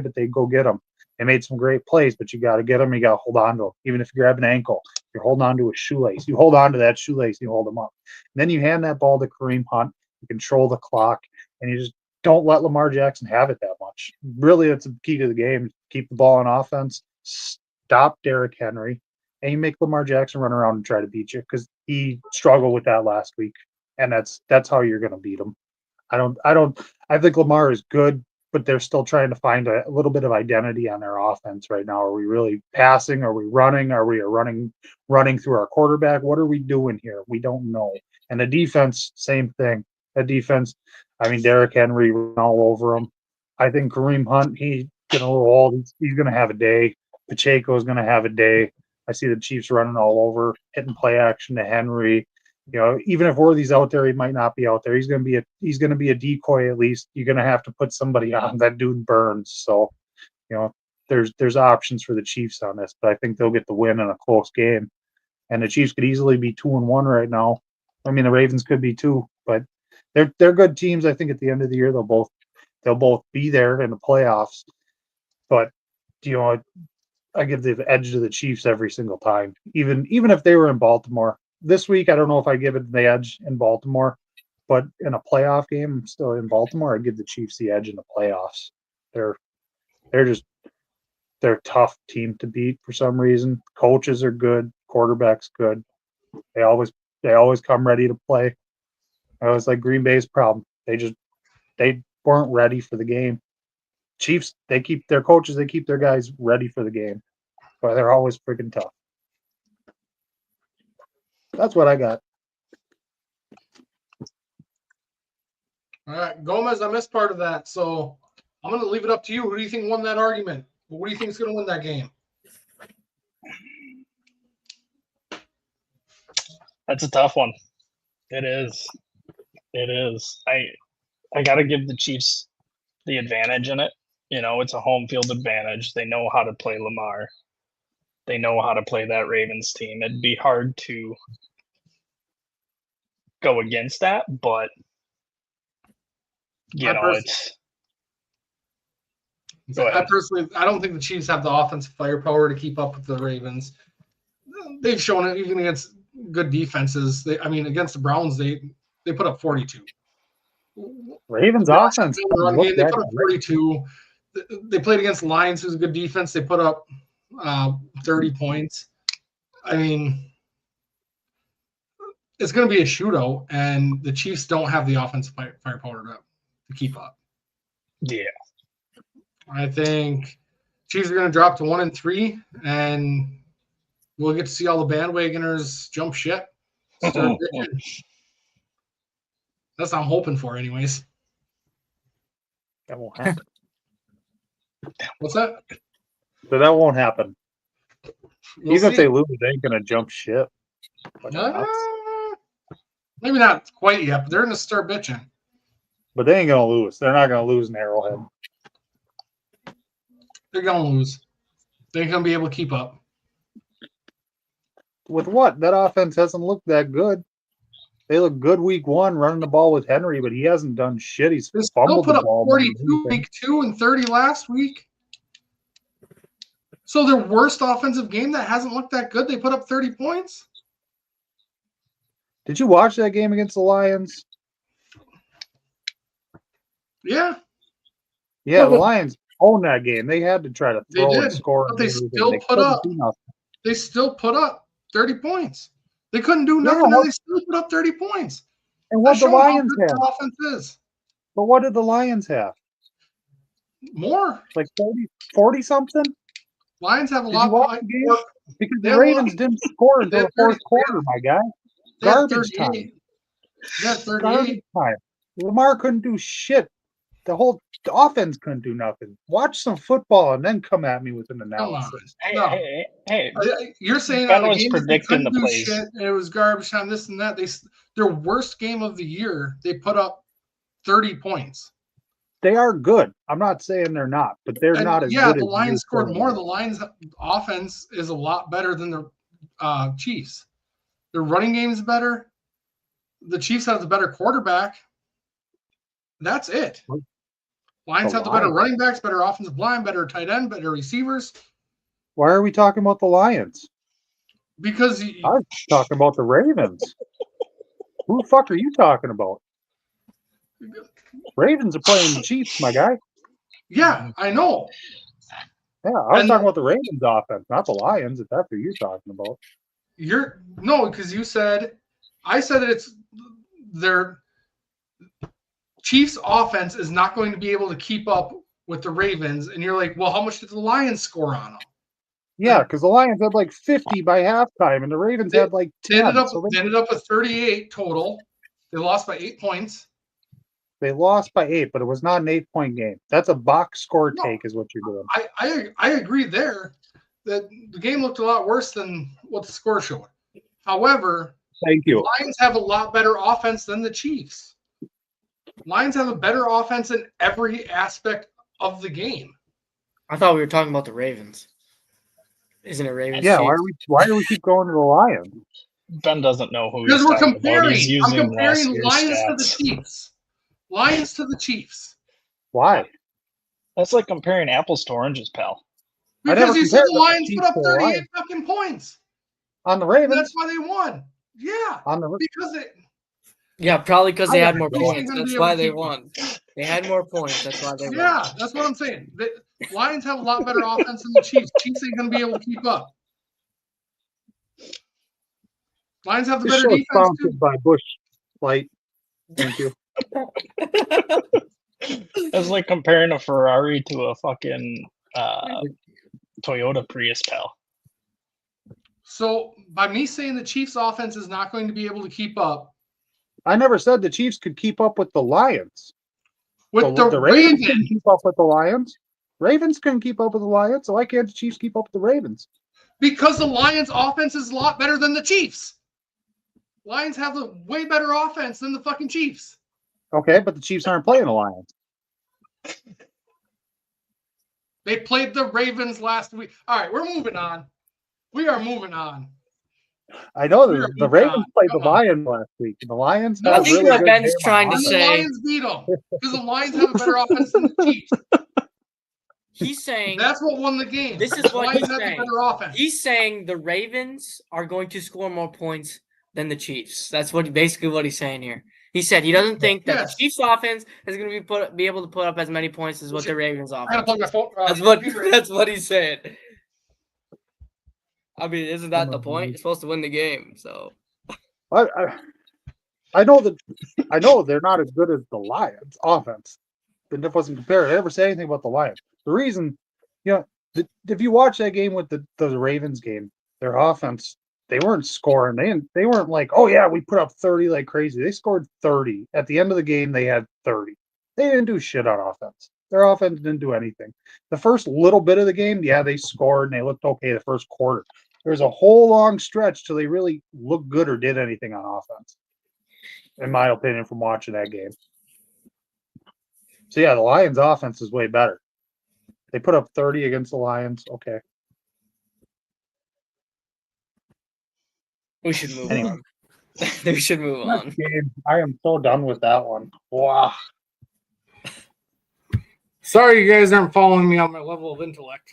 but they go get him. They made some great plays, but you got to get him. You got to hold on to him. Even if you grab an ankle, you're holding on to a shoelace. You hold on to that shoelace and you hold him up. And then you hand that ball to Kareem Hunt. You control the clock, and you just don't let Lamar Jackson have it that much. Really, that's the key to the game. Keep the ball on offense. Stop Derrick Henry. And you make Lamar Jackson run around and try to beat you because he struggled with that last week, and that's how you're going to beat him. I think Lamar is good, but they're still trying to find a little bit of identity on their offense right now. Are we really passing? Are we running? Are we running through our quarterback? What are we doing here? We don't know. And the defense, same thing. The defense, Derrick Henry ran all over him. I think Kareem Hunt, he's going to roll. He's going to have a day. Pacheco is going to have a day. I see the Chiefs running all over, hitting play action to Henry. Even if Worthy's out there, he might not be out there. He's going to be a decoy at least. You're going to have to put somebody on. That dude burns. So, there's options for the Chiefs on this, but I think they'll get the win in a close game. And the Chiefs could easily be 2-1 right now. The Ravens could be too, but they're good teams. I think at the end of the year they'll both be there in the playoffs. But I give the edge to the Chiefs every single time, even if they were in Baltimore. This week, I don't know if I give it the edge in Baltimore, but in a playoff game, still in Baltimore, I give the Chiefs the edge in the playoffs. They're a tough team to beat for some reason. Coaches are good, quarterback's good. They always come ready to play. I was like Green Bay's problem. They weren't ready for the game. Chiefs, they keep their guys ready for the game, but they're always freaking tough. That's what I got. All right, Gomez, I missed part of that, so I'm going to leave it up to you. Who do you think won that argument? What do you think is going to win that game? That's a tough one. It is. I got to give the Chiefs the advantage in it. It's a home field advantage. They know how to play Lamar. They know how to play that Ravens team. It'd be hard to go against that, but it's. I don't think the Chiefs have the offensive firepower to keep up with the Ravens. They've shown it even against good defenses. Against the Browns, they put up 42. Ravens offense. They put up 42. They played against the Lions, who's a good defense. They put up 30 points. it's going to be a shootout, and the Chiefs don't have the offensive firepower to keep up. Yeah. I think Chiefs are going to drop to 1-3, and we'll get to see all the bandwagoners jump ship. Start bitching. That's what I'm hoping for, anyways. That won't happen. What's that? So that won't happen. We'll Even if see. they lose, they ain't gonna jump ship. But Maybe not quite yet, but they're going to start bitching. they ain't gonna lose. They're not gonna lose in Arrowhead. They're going to lose. They're going to be able to keep up. With what? That offense hasn't looked that good. They look good week 1 running the ball with Henry, but he hasn't done shit. He's They still fumbled put the up ball. more than 42 anything. week 2 and 30 last week. So their worst offensive game that hasn't looked that good, they put up 30 points. Did you watch that game against the Lions? Yeah, Yeah, the Lions owned that game. They had to try to They throw and did, score. but and they everything. still They put couldn't up- do nothing. they still put up 30 points. They couldn't do Yeah, nothing, and what- they still put up 30 points. And what That's the showing how Lions good have? their offense is. But what did the Lions have? More. Like 40 something? Lions have a Did lot you watch of the game? more. Because They the have a lot- Ravens didn't score until they the have 30 fourth quarter, my guy. They have Garbage 38. They have 38. Garbage time. Lamar couldn't do shit. The whole offense couldn't do nothing. Watch some football and then come at me with an Come on. analysis. Hey, No. hey. You're saying Ben on the was game that they predicting couldn't the do plays. shit, and it was garbage time, this and that. Their worst game of the year, they put up 30 points. They are good. I'm not saying they're not, but they're And not as yeah, good the as Lions you're scored saying. more. The Lions' offense is a lot better than the Chiefs. Their running game is better. The Chiefs have the better quarterback. That's it. Lions The have the better Lions. running backs, better offensive line, better tight end, better receivers. Why are we talking about the Lions? Because I was talking about the Ravens. Who the fuck are you talking about? Ravens are playing the Chiefs, my guy. yeah, I know. Yeah, I was And- talking about the Ravens offense, not the Lions, if that's what you're talking about. Because you said, I said that it's their Chiefs offense is not going to be able to keep up with the Ravens, and you're like, well, how much did the Lions score on them? Yeah, because the Lions had like 50 by halftime, and the Ravens had like They 10. ended up So they ended up with 38 total. They lost by 8 points. they lost by 8, but it was not an 8-point game. That's a box score No. take, is what you're doing. I agree there that the game looked a lot worse than what the score showed. However, Thank you. Lions have a lot better offense than the Chiefs. Lions have a better offense in every aspect of the game. I thought we were talking about the Ravens. Isn't it Ravens? Yeah, Chiefs? why do we keep going to the Lions? Ben doesn't know who Because he's we're talking about. comparing. He's I'm using last comparing year's Lions to the stats. Chiefs. Lions to the Chiefs. Why? That's like comparing apples to oranges, pal. I never Because you said compared the the Lions Chiefs put up to the 38 Lions. fucking points. On the And Ravens? that's why they won. Yeah. On the Because it Yeah, probably because they I had never more know. points. Gonna be That's able why to they keep won. They had more points. That's why they won. yeah, that's what I'm saying. The Lions have a lot better offense than the Chiefs. Chiefs ain't gonna be able to keep up. Lions have the This better show is defense too. sponsored by Bush Light. Thank you. It's like comparing a Ferrari to a fucking Toyota Prius, pal. So by me saying the Chiefs offense is not going to be able to keep up I never said the Chiefs could keep up with the Lions. with the Ravens couldn't Ravens, keep up with the Lions. Ravens couldn't keep up with the Lions, so why can't the Chiefs keep up with the Ravens? because the Lions offense is a lot better than the Chiefs. Lions have a way better offense than the fucking Chiefs. Okay, but the Chiefs aren't playing the Lions. They played the Ravens last week. All right, we're moving on. We are moving on. I know We are the moving Ravens on. played the Come on. Lions last week. And the Lions No, had I a think really what good Ben's game trying to And the say- Lions beat them because the Lions have a better offense than the Chiefs. He's saying That's what won the game. This is The what Lions he's have the saying. better offense. he's saying the Ravens are going to score more points than the Chiefs. That's basically what he's saying here. He said he doesn't think that Yes. the Chiefs offense is going to be able to put up as many points as what the Ravens I gotta offense. plug my phone. That's what he said. I mean, isn't that the point? You're supposed to win the game, so I know they're not as good as the Lions offense. But that wasn't compared. I never say anything about the Lions. The reason, if you watch that game with the Ravens game, their offense, they weren't scoring. They weren't like, oh yeah, we put up 30 like crazy. They scored 30. At the end of the game, they had 30. They didn't do shit on offense. Their offense didn't do anything. The first little bit of the game, yeah, they scored and they looked okay the first quarter. There was a whole long stretch till they really looked good or did anything on offense, in my opinion, from watching that game. So yeah, the Lions offense is way better. They put up 30 against the Lions. Okay. We should move Anyway. on. We should move on. Game. I am so done with that one. Wow. Sorry, you guys aren't following me on my level of intellect.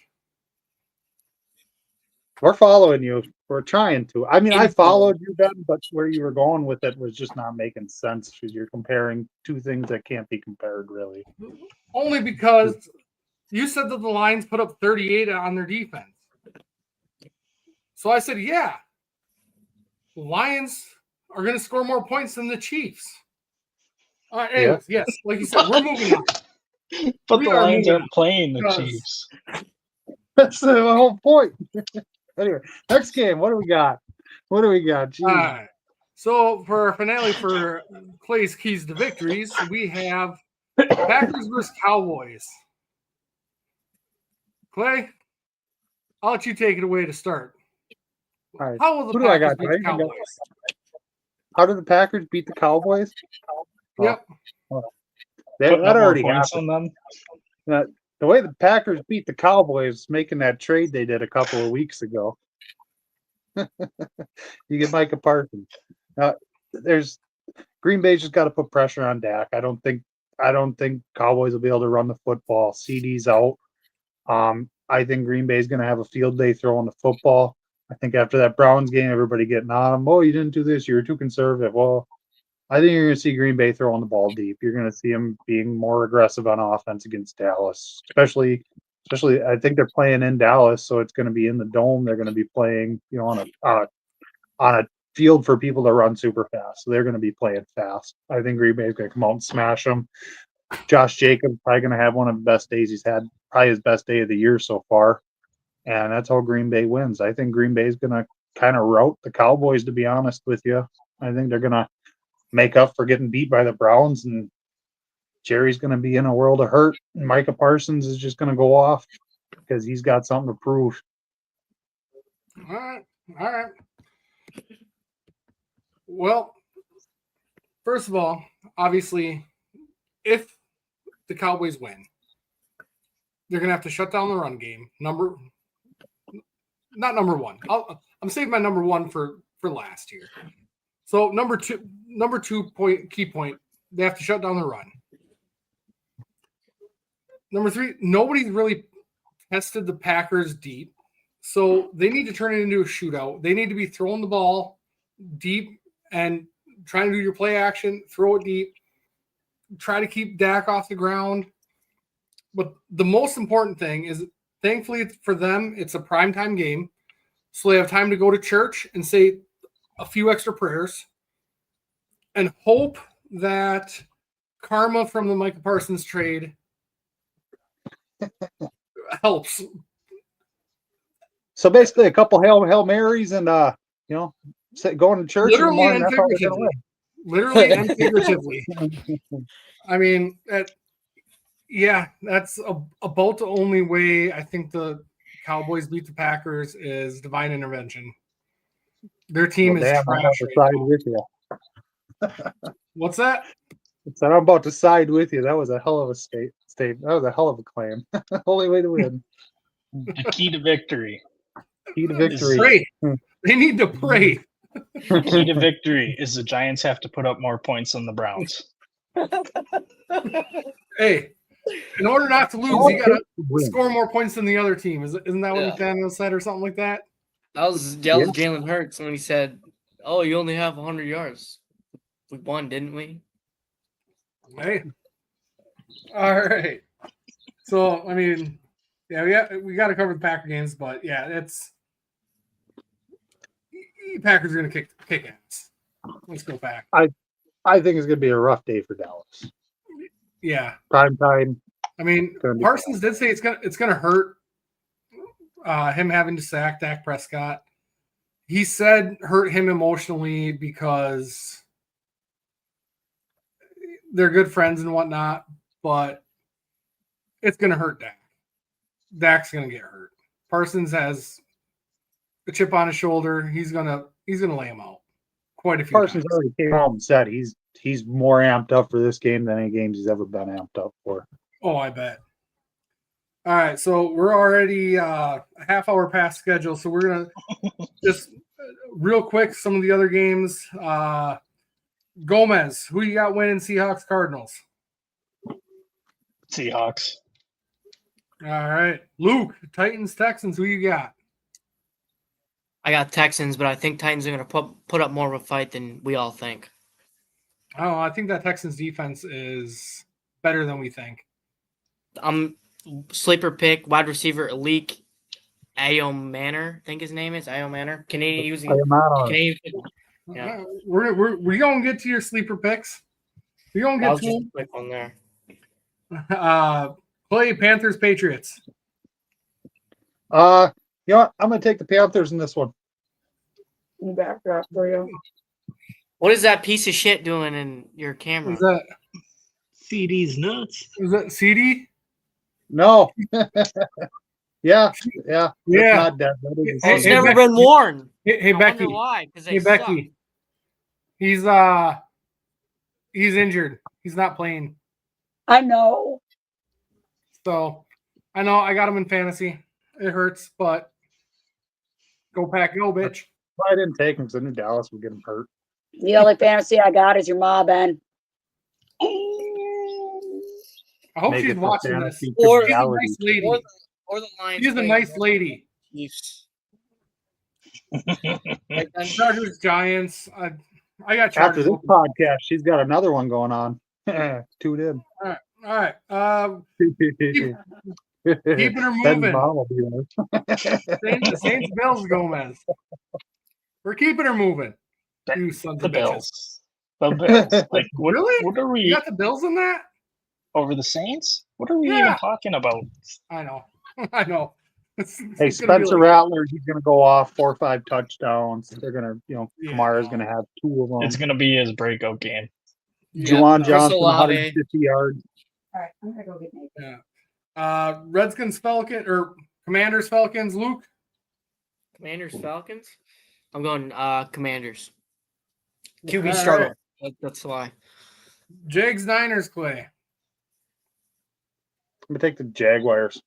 We're following you. We're trying to. I mean, I followed you, Ben, but where you were going with it was just not making sense because you're comparing two things that can't be compared, really. Only because you said that the Lions put up 38 on their defense. So I said, yeah, the Lions are going to score more points than the Chiefs. Anyways, yes, like you said, we're moving on. But We the are Lions moving aren't playing the because- Chiefs. That's the whole point. Anyway, next game. What do we got? Jeez. All right. So for our finale for Clay's keys to victories, we have Packers versus Cowboys. Clay, I'll let you take it away to start. All right. How will the Who do I Packers got? beat the Cowboys? How did the Packers beat the Cowboys? Yep. That Putting up more already points happened. on them. The way the Packers beat the Cowboys, making that trade they did a couple of weeks ago. You get Micah Parsons. There's Green Bay's just got to put pressure on Dak. I don't think Cowboys will be able to run the football. CD's out. I think Green Bay's going to have a field day throwing the football. I think after that Browns game, everybody getting on them. Oh, you didn't do this. You were too conservative. Well, I think you're going to see Green Bay throwing the ball deep. You're going to see them being more aggressive on offense against Dallas, especially. I think they're playing in Dallas, so it's going to be in the dome. They're going to be playing, on a field for people to run super fast. So they're going to be playing fast. I think Green Bay is going to come out and smash them. Josh Jacobs probably going to have one of the best days he's had, probably his best day of the year so far, and that's how Green Bay wins. I think Green Bay is going to kind of rout the Cowboys. To be honest with you, I think they're going to make up for getting beat by the Browns, and Jerry's going to be in a world of hurt. And Micah Parsons is just going to go off because he's got something to prove. All right. Well, first of all, obviously, if the Cowboys win, they're going to have to shut down the run game. Not number one. I'm saving my number one for last year. So number two key point, they have to shut down the run. Number three, nobody's really tested the Packers deep. So they need to turn it into a shootout. They need to be throwing the ball deep and trying to do your play action, throw it deep, try to keep Dak off the ground. But the most important thing is, thankfully for them, it's a primetime game. So they have time to go to church and say a few extra prayers and hope that karma from the Micah Parsons trade helps. So basically, a couple Hail Marys and going to church. Literally in the morning, and figuratively. Literally and figuratively. I mean, that's about the only way I think the Cowboys beat the Packers is divine intervention. Their team is I'm trash about to right side now. with you. What's that? So I'm about to side with you. That was a hell of a state. That was a hell of a claim. Only way to win. The key to victory. Key to victory. Pray. They need to pray. Key to victory is the Giants have to put up more points than the Browns. Hey, in order not to lose, you got to score more points than the other team. Isn't that what Yeah. Nathaniel said or something like that? That was Jalen Hurts when he said, "Oh, you only have 100 yards." We won, didn't we? Hey. All right. So, I mean, we got to cover the Packer games, but yeah, Packers are going to kick ass. Let's go back. I think it's going to be a rough day for Dallas. Yeah. Prime time. I mean, Gonna be Parsons did say it's gonna hurt him having to sack Dak Prescott. He said hurt him emotionally because they're good friends and whatnot, but it's gonna hurt Dak. Dak's gonna get hurt. Parsons has a chip on his shoulder. He's gonna lay him out quite a few Parsons times. already came out and said he's more amped up for this game than any games he's ever been amped up for. Oh, I bet. All right, so we're already a half hour past schedule, so we're gonna just real quick some of the other games. Gomez, who you got winning? Seahawks, Cardinals. Seahawks. All right, Luke, Titans, Texans. Who you got? I got Texans, but I think Titans are going to put up more of a fight than we all think. Oh, I think that Texans defense is better than we think. Sleeper pick, wide receiver, Alik Ayo Manor, I think his name is Ayo Manor. Canadian. Yeah. We're gonna get to your sleeper picks. We're gonna That get was to just them. a quick one there. Play Panthers, Patriots. You know what? I'm going to take the Panthers in this one. Backdrop for you. What is that piece of shit doing in your camera? Is that CD's nuts. CD? No. yeah. Yeah. It's not dead. That is Hey, It's hey, never Becky. been worn. Hey, I Becky. wonder why? Because Hey, Becky. He's injured. He's not playing. I know. So I know I got him in fantasy. It hurts, but go Pack, go, bitch. I didn't take him because I knew Dallas would get him hurt. The only fantasy I got is your ma, Ben. I hope Make she's it for watching this. fantasy Or- She's a reality. nice lady. Or the Lions. She's a playing nice the lady. Chiefs. Chargers, Giants. I got After Chargers. this podcast, she's got another one going on. Tune in. All right. Keeping her Ben's moving. mom will be there. Saints, Bills, Gomez. We're keeping her moving. You sons The of bitches. Bills. The Bills. Like, what, Really? what are You we got the Bills in that? over the Saints? What are we Yeah. even talking about? I know. I know. It's Hey, gonna be Spencer like- Rattler, he's going to go off 4 or 5 touchdowns. They're going to, Yeah. Kamara's going to have 2 of them. It's going to be his breakout game. Juwan Chris Johnson, Olave. 150 yards. All right, I'm gonna go get naked. Redskins, Commanders, Falcons, Luke. Commanders, Falcons. I'm going Commanders. QB All struggle. right. That's why. Jags, Niners, Clay. I'm going to take the Jaguars.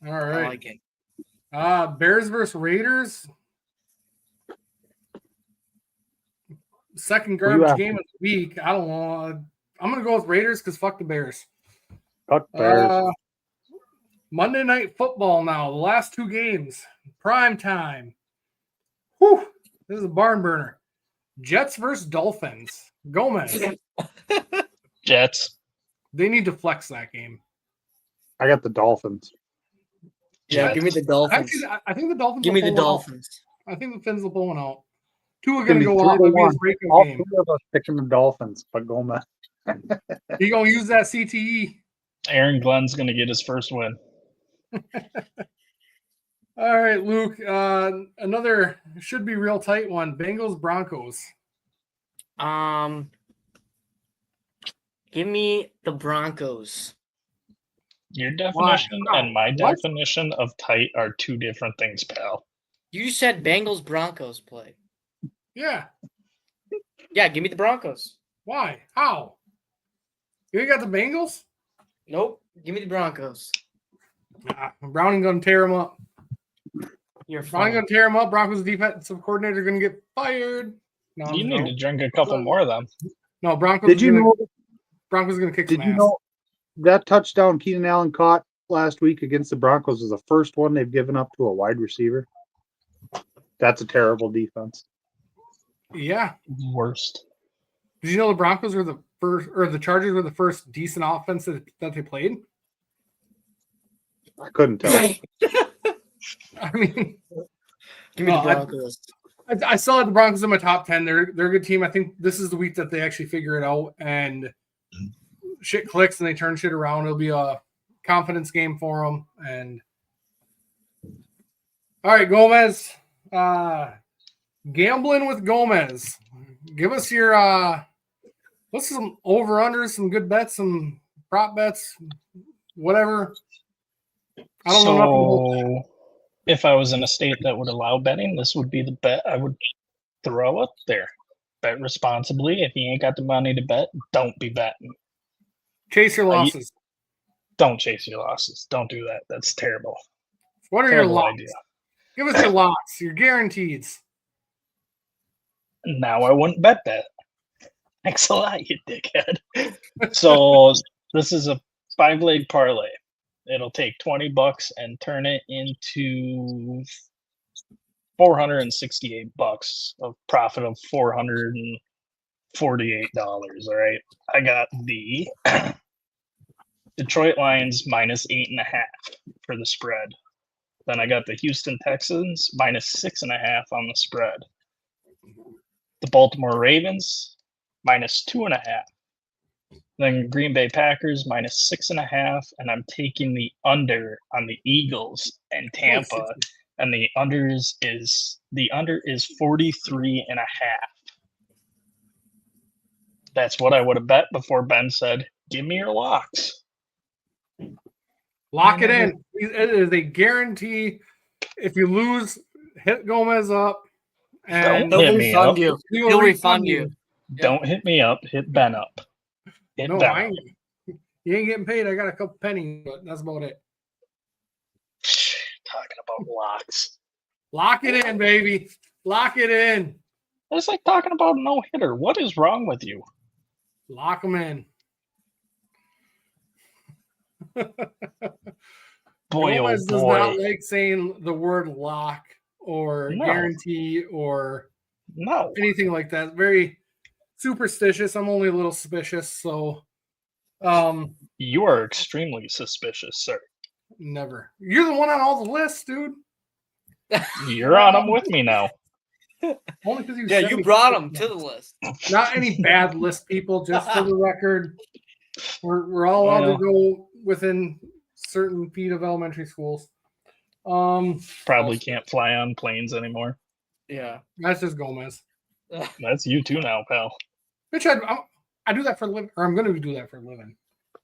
All I right. like it. Bears versus Raiders. Second Who you garbage after? game of the week. I don't know. I'm gonna go with Raiders because fuck the Bears. Fuck Bears. Monday Night Football now. The last 2 games. Prime time. Whew. This is a barn burner. Jets versus Dolphins. Gomez. Jets. They need to flex that game. I got the Dolphins. Yeah, Jets. give me the Dolphins. Actually, I think the Dolphins. Give will me the pull it out. Dolphins. I think the Fins will pull one out. 2 are It's gonna going to be go 3 off. to It'll be his 1. breakout All game. 3 of us picking the Dolphins, but Gomez. He going to use that CTE. Aaron Glenn's going to get his first win. All right, Luke. Another should be real tight one. Bengals, Broncos. Give me the Broncos. Your definition and my What? definition of tight are 2 different things, pal. You said Bengals Broncos play. Yeah. Yeah, give me the Broncos. Why? How? You ain't got the Bengals? Nope. Give me the Broncos. Nah, Browning going to tear them up. You're Browning fine. going to tear them up. Broncos defensive coordinator going to get fired. No, You no. need to drink a couple more of them. No, Broncos. Did you know? Broncos going to kick Did some you ass. know that touchdown Keenan Allen caught last week against the Broncos was the first one they've given up to a wide receiver? That's a terrible defense. Yeah. Worst. Did you know the Broncos were the first, or the Chargers were the first decent offense that they played? I couldn't tell. I mean, Give me No, the Broncos. I still have the Broncos in my top 10. They're a good team. I think this is the week that they actually figure it out and shit clicks and they turn shit around. It'll be a confidence game for them. And all right, Gomez. Gambling with Gomez. Give us your what's some over-unders, some good bets, some prop bets, whatever. I don't know nothing about So, if I was in a state that would allow betting, this would be the bet I would throw up there. Bet responsibly. If you ain't got the money to bet, don't be betting. chase your losses. Don't chase your losses. Don't do that. That's terrible. What are your Terrible locks? idea. Give us your locks, your guarantees. Now I wouldn't bet that. Thanks a lot, you dickhead. So this is a 5-leg parlay. It'll take $20 and turn it into $468 of profit of $448. All right. I got the Detroit Lions minus 8.5 for the spread. Then I got the Houston Texans minus 6.5 on the spread. The Baltimore Ravens minus 2.5. Then Green Bay Packers minus 6.5, and I'm taking the under on the Eagles and Tampa, and the under is 43.5. That's what I would have bet before Ben said, "Give me your locks." Lock it in. It is a guarantee. If you lose, hit Gomez up. And Don't He'll hit me refund up. you. we will He'll refund you. Don't hit me up. Hit Ben up. Hit No, Ben I up. ain't. You ain't getting paid. I got a couple pennies, but that's about it. Talking about locks. Lock it in, baby. Lock it in. It's like talking about a no-hitter. What is wrong with you? Lock them in. Boy, Gomez oh does boy. not like saying the word lock or No. guarantee or No. anything like that. Very superstitious. I'm only a little suspicious, so You are extremely suspicious, sir. never. You're the one on all the lists, dude. You're on them with me now. Only because you Yeah, sent you me brought shit. him to the list. Not any bad list people, just for the record. We're all allowed to go within certain feet of elementary schools. Probably can't fly on planes anymore. Yeah. That's just Gomez. That's you too now, pal. Which I do that for a living, or I'm going to do that for a living.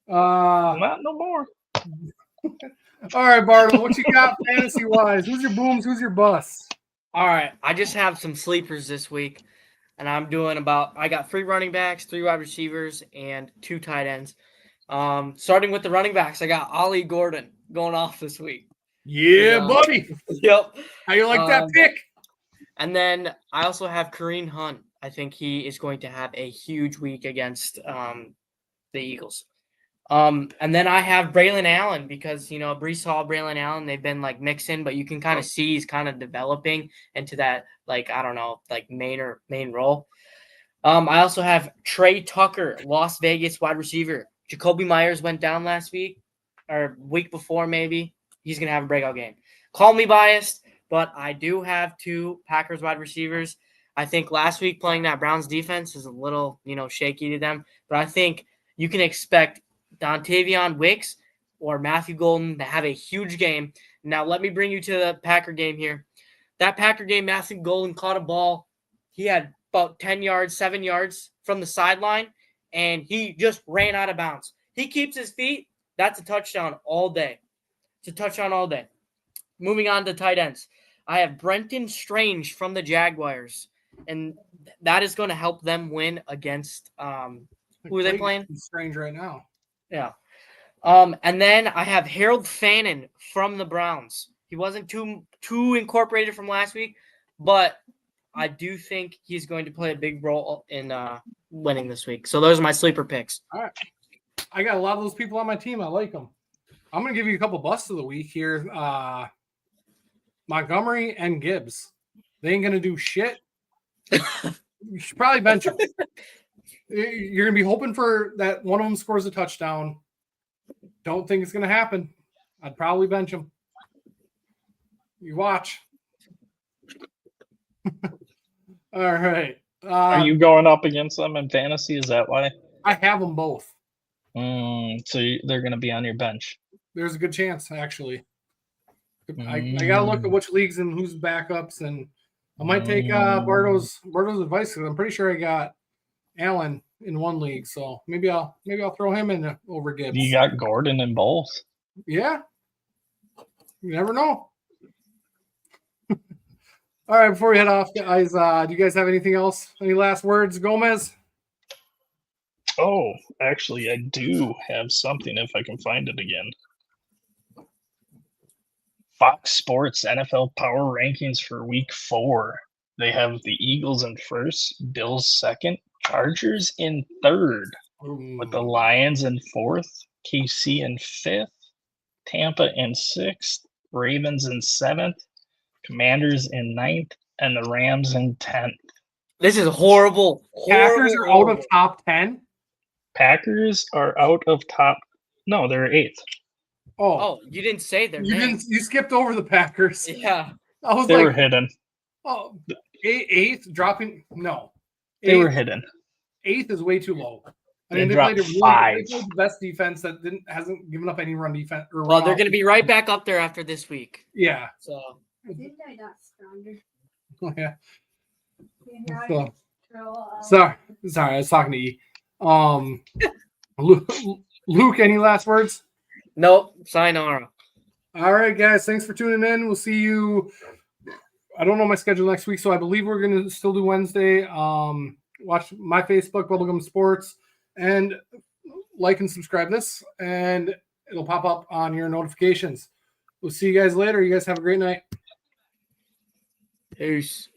Not no more. All right, Bartle, what you got fantasy wise? Who's your booms? Who's your busts? All right. I just have some sleepers this week, and I'm doing I got 3 running backs, 3 wide receivers, and 2 tight ends. Starting with the running backs, I got Ollie Gordon going off this week. Yeah, Yeah. buddy. Yep. How you like that pick? And then I also have Kareem Hunt. I think he is going to have a huge week against the Eagles. And then I have Braylon Allen because, Breece Hall, Braylon Allen, they've been like mixing, but you can kind of see he's kind of developing into that, main role. I also have Trey Tucker, Las Vegas wide receiver. Jacoby Myers went down last week or week before, maybe. He's going to have a breakout game. Call me biased, but I do have 2 Packers wide receivers. I think last week playing that Browns defense is a little, shaky to them, but I think you can expect Dontavion Wicks or Matthew Golden to have a huge game. Now, let me bring you to the Packer game here. That Packer game, Matthew Golden caught a ball. He had about 10 yards, 7 yards from the sideline, and he just ran out of bounds. He keeps his feet. That's a touchdown all day. It's a touchdown all day. Moving on to tight ends. I have Brenton Strange from the Jaguars, and that is going to help them win against who are they playing? Strange right now. Yeah. And then I have Harold Fannin from the Browns. He wasn't too incorporated from last week, but I do think he's going to play a big role in winning this week. So those are my sleeper picks. All right. I got a lot of those people on my team. I like them. I'm going to give you a couple busts of the week here. Montgomery and Gibbs. They ain't going to do shit. You should probably bench them. You're going to be hoping for that one of them scores a touchdown. Don't think it's going to happen. I'd probably bench them. You watch. All right. Are you going up against them in fantasy? Is that why? I have them both. They're going to be on your bench. There's a good chance, actually. I got to look at which leagues and who's backups, and I might take Barto's advice because I'm pretty sure I got Allen in one league, so maybe I'll throw him in over Gibbs. You got Gordon in both. Yeah, you never know. All right, before we head off, guys, do you guys have anything else? Any last words, Gomez? Oh, actually, I do have something if I can find it again. Fox Sports NFL Power Rankings for Week 4. They have the Eagles in first, Bills second, Chargers in third, with the Lions in fourth, KC in fifth, Tampa in sixth, Ravens in seventh, Commanders in ninth, and the Rams in 10th. This is horrible. Packers are out of top 10. Packers are out of top. No, they're 8th. Oh, you didn't say their name. You skipped over the Packers. Yeah. I was They like, were hidden. oh, eighth dropping. No, They were hidden. 8th is way too low. I They mean, they dropped played they 5. played the best defense that hasn't given up any run defense. Or Well, run they're off- going to be right back up there after this week. Yeah. So Didn't I not stronger? Yeah. So, Sorry, I was talking to E. Luke, any last words? nope. Sayonara. All right, guys. Thanks for tuning in. We'll see you. I don't know my schedule next week, so I believe we're going to still do Wednesday. Watch my Facebook, Bubblegum Sports, and like and subscribe this, and it'll pop up on your notifications. We'll see you guys later. You guys have a great night. Peace.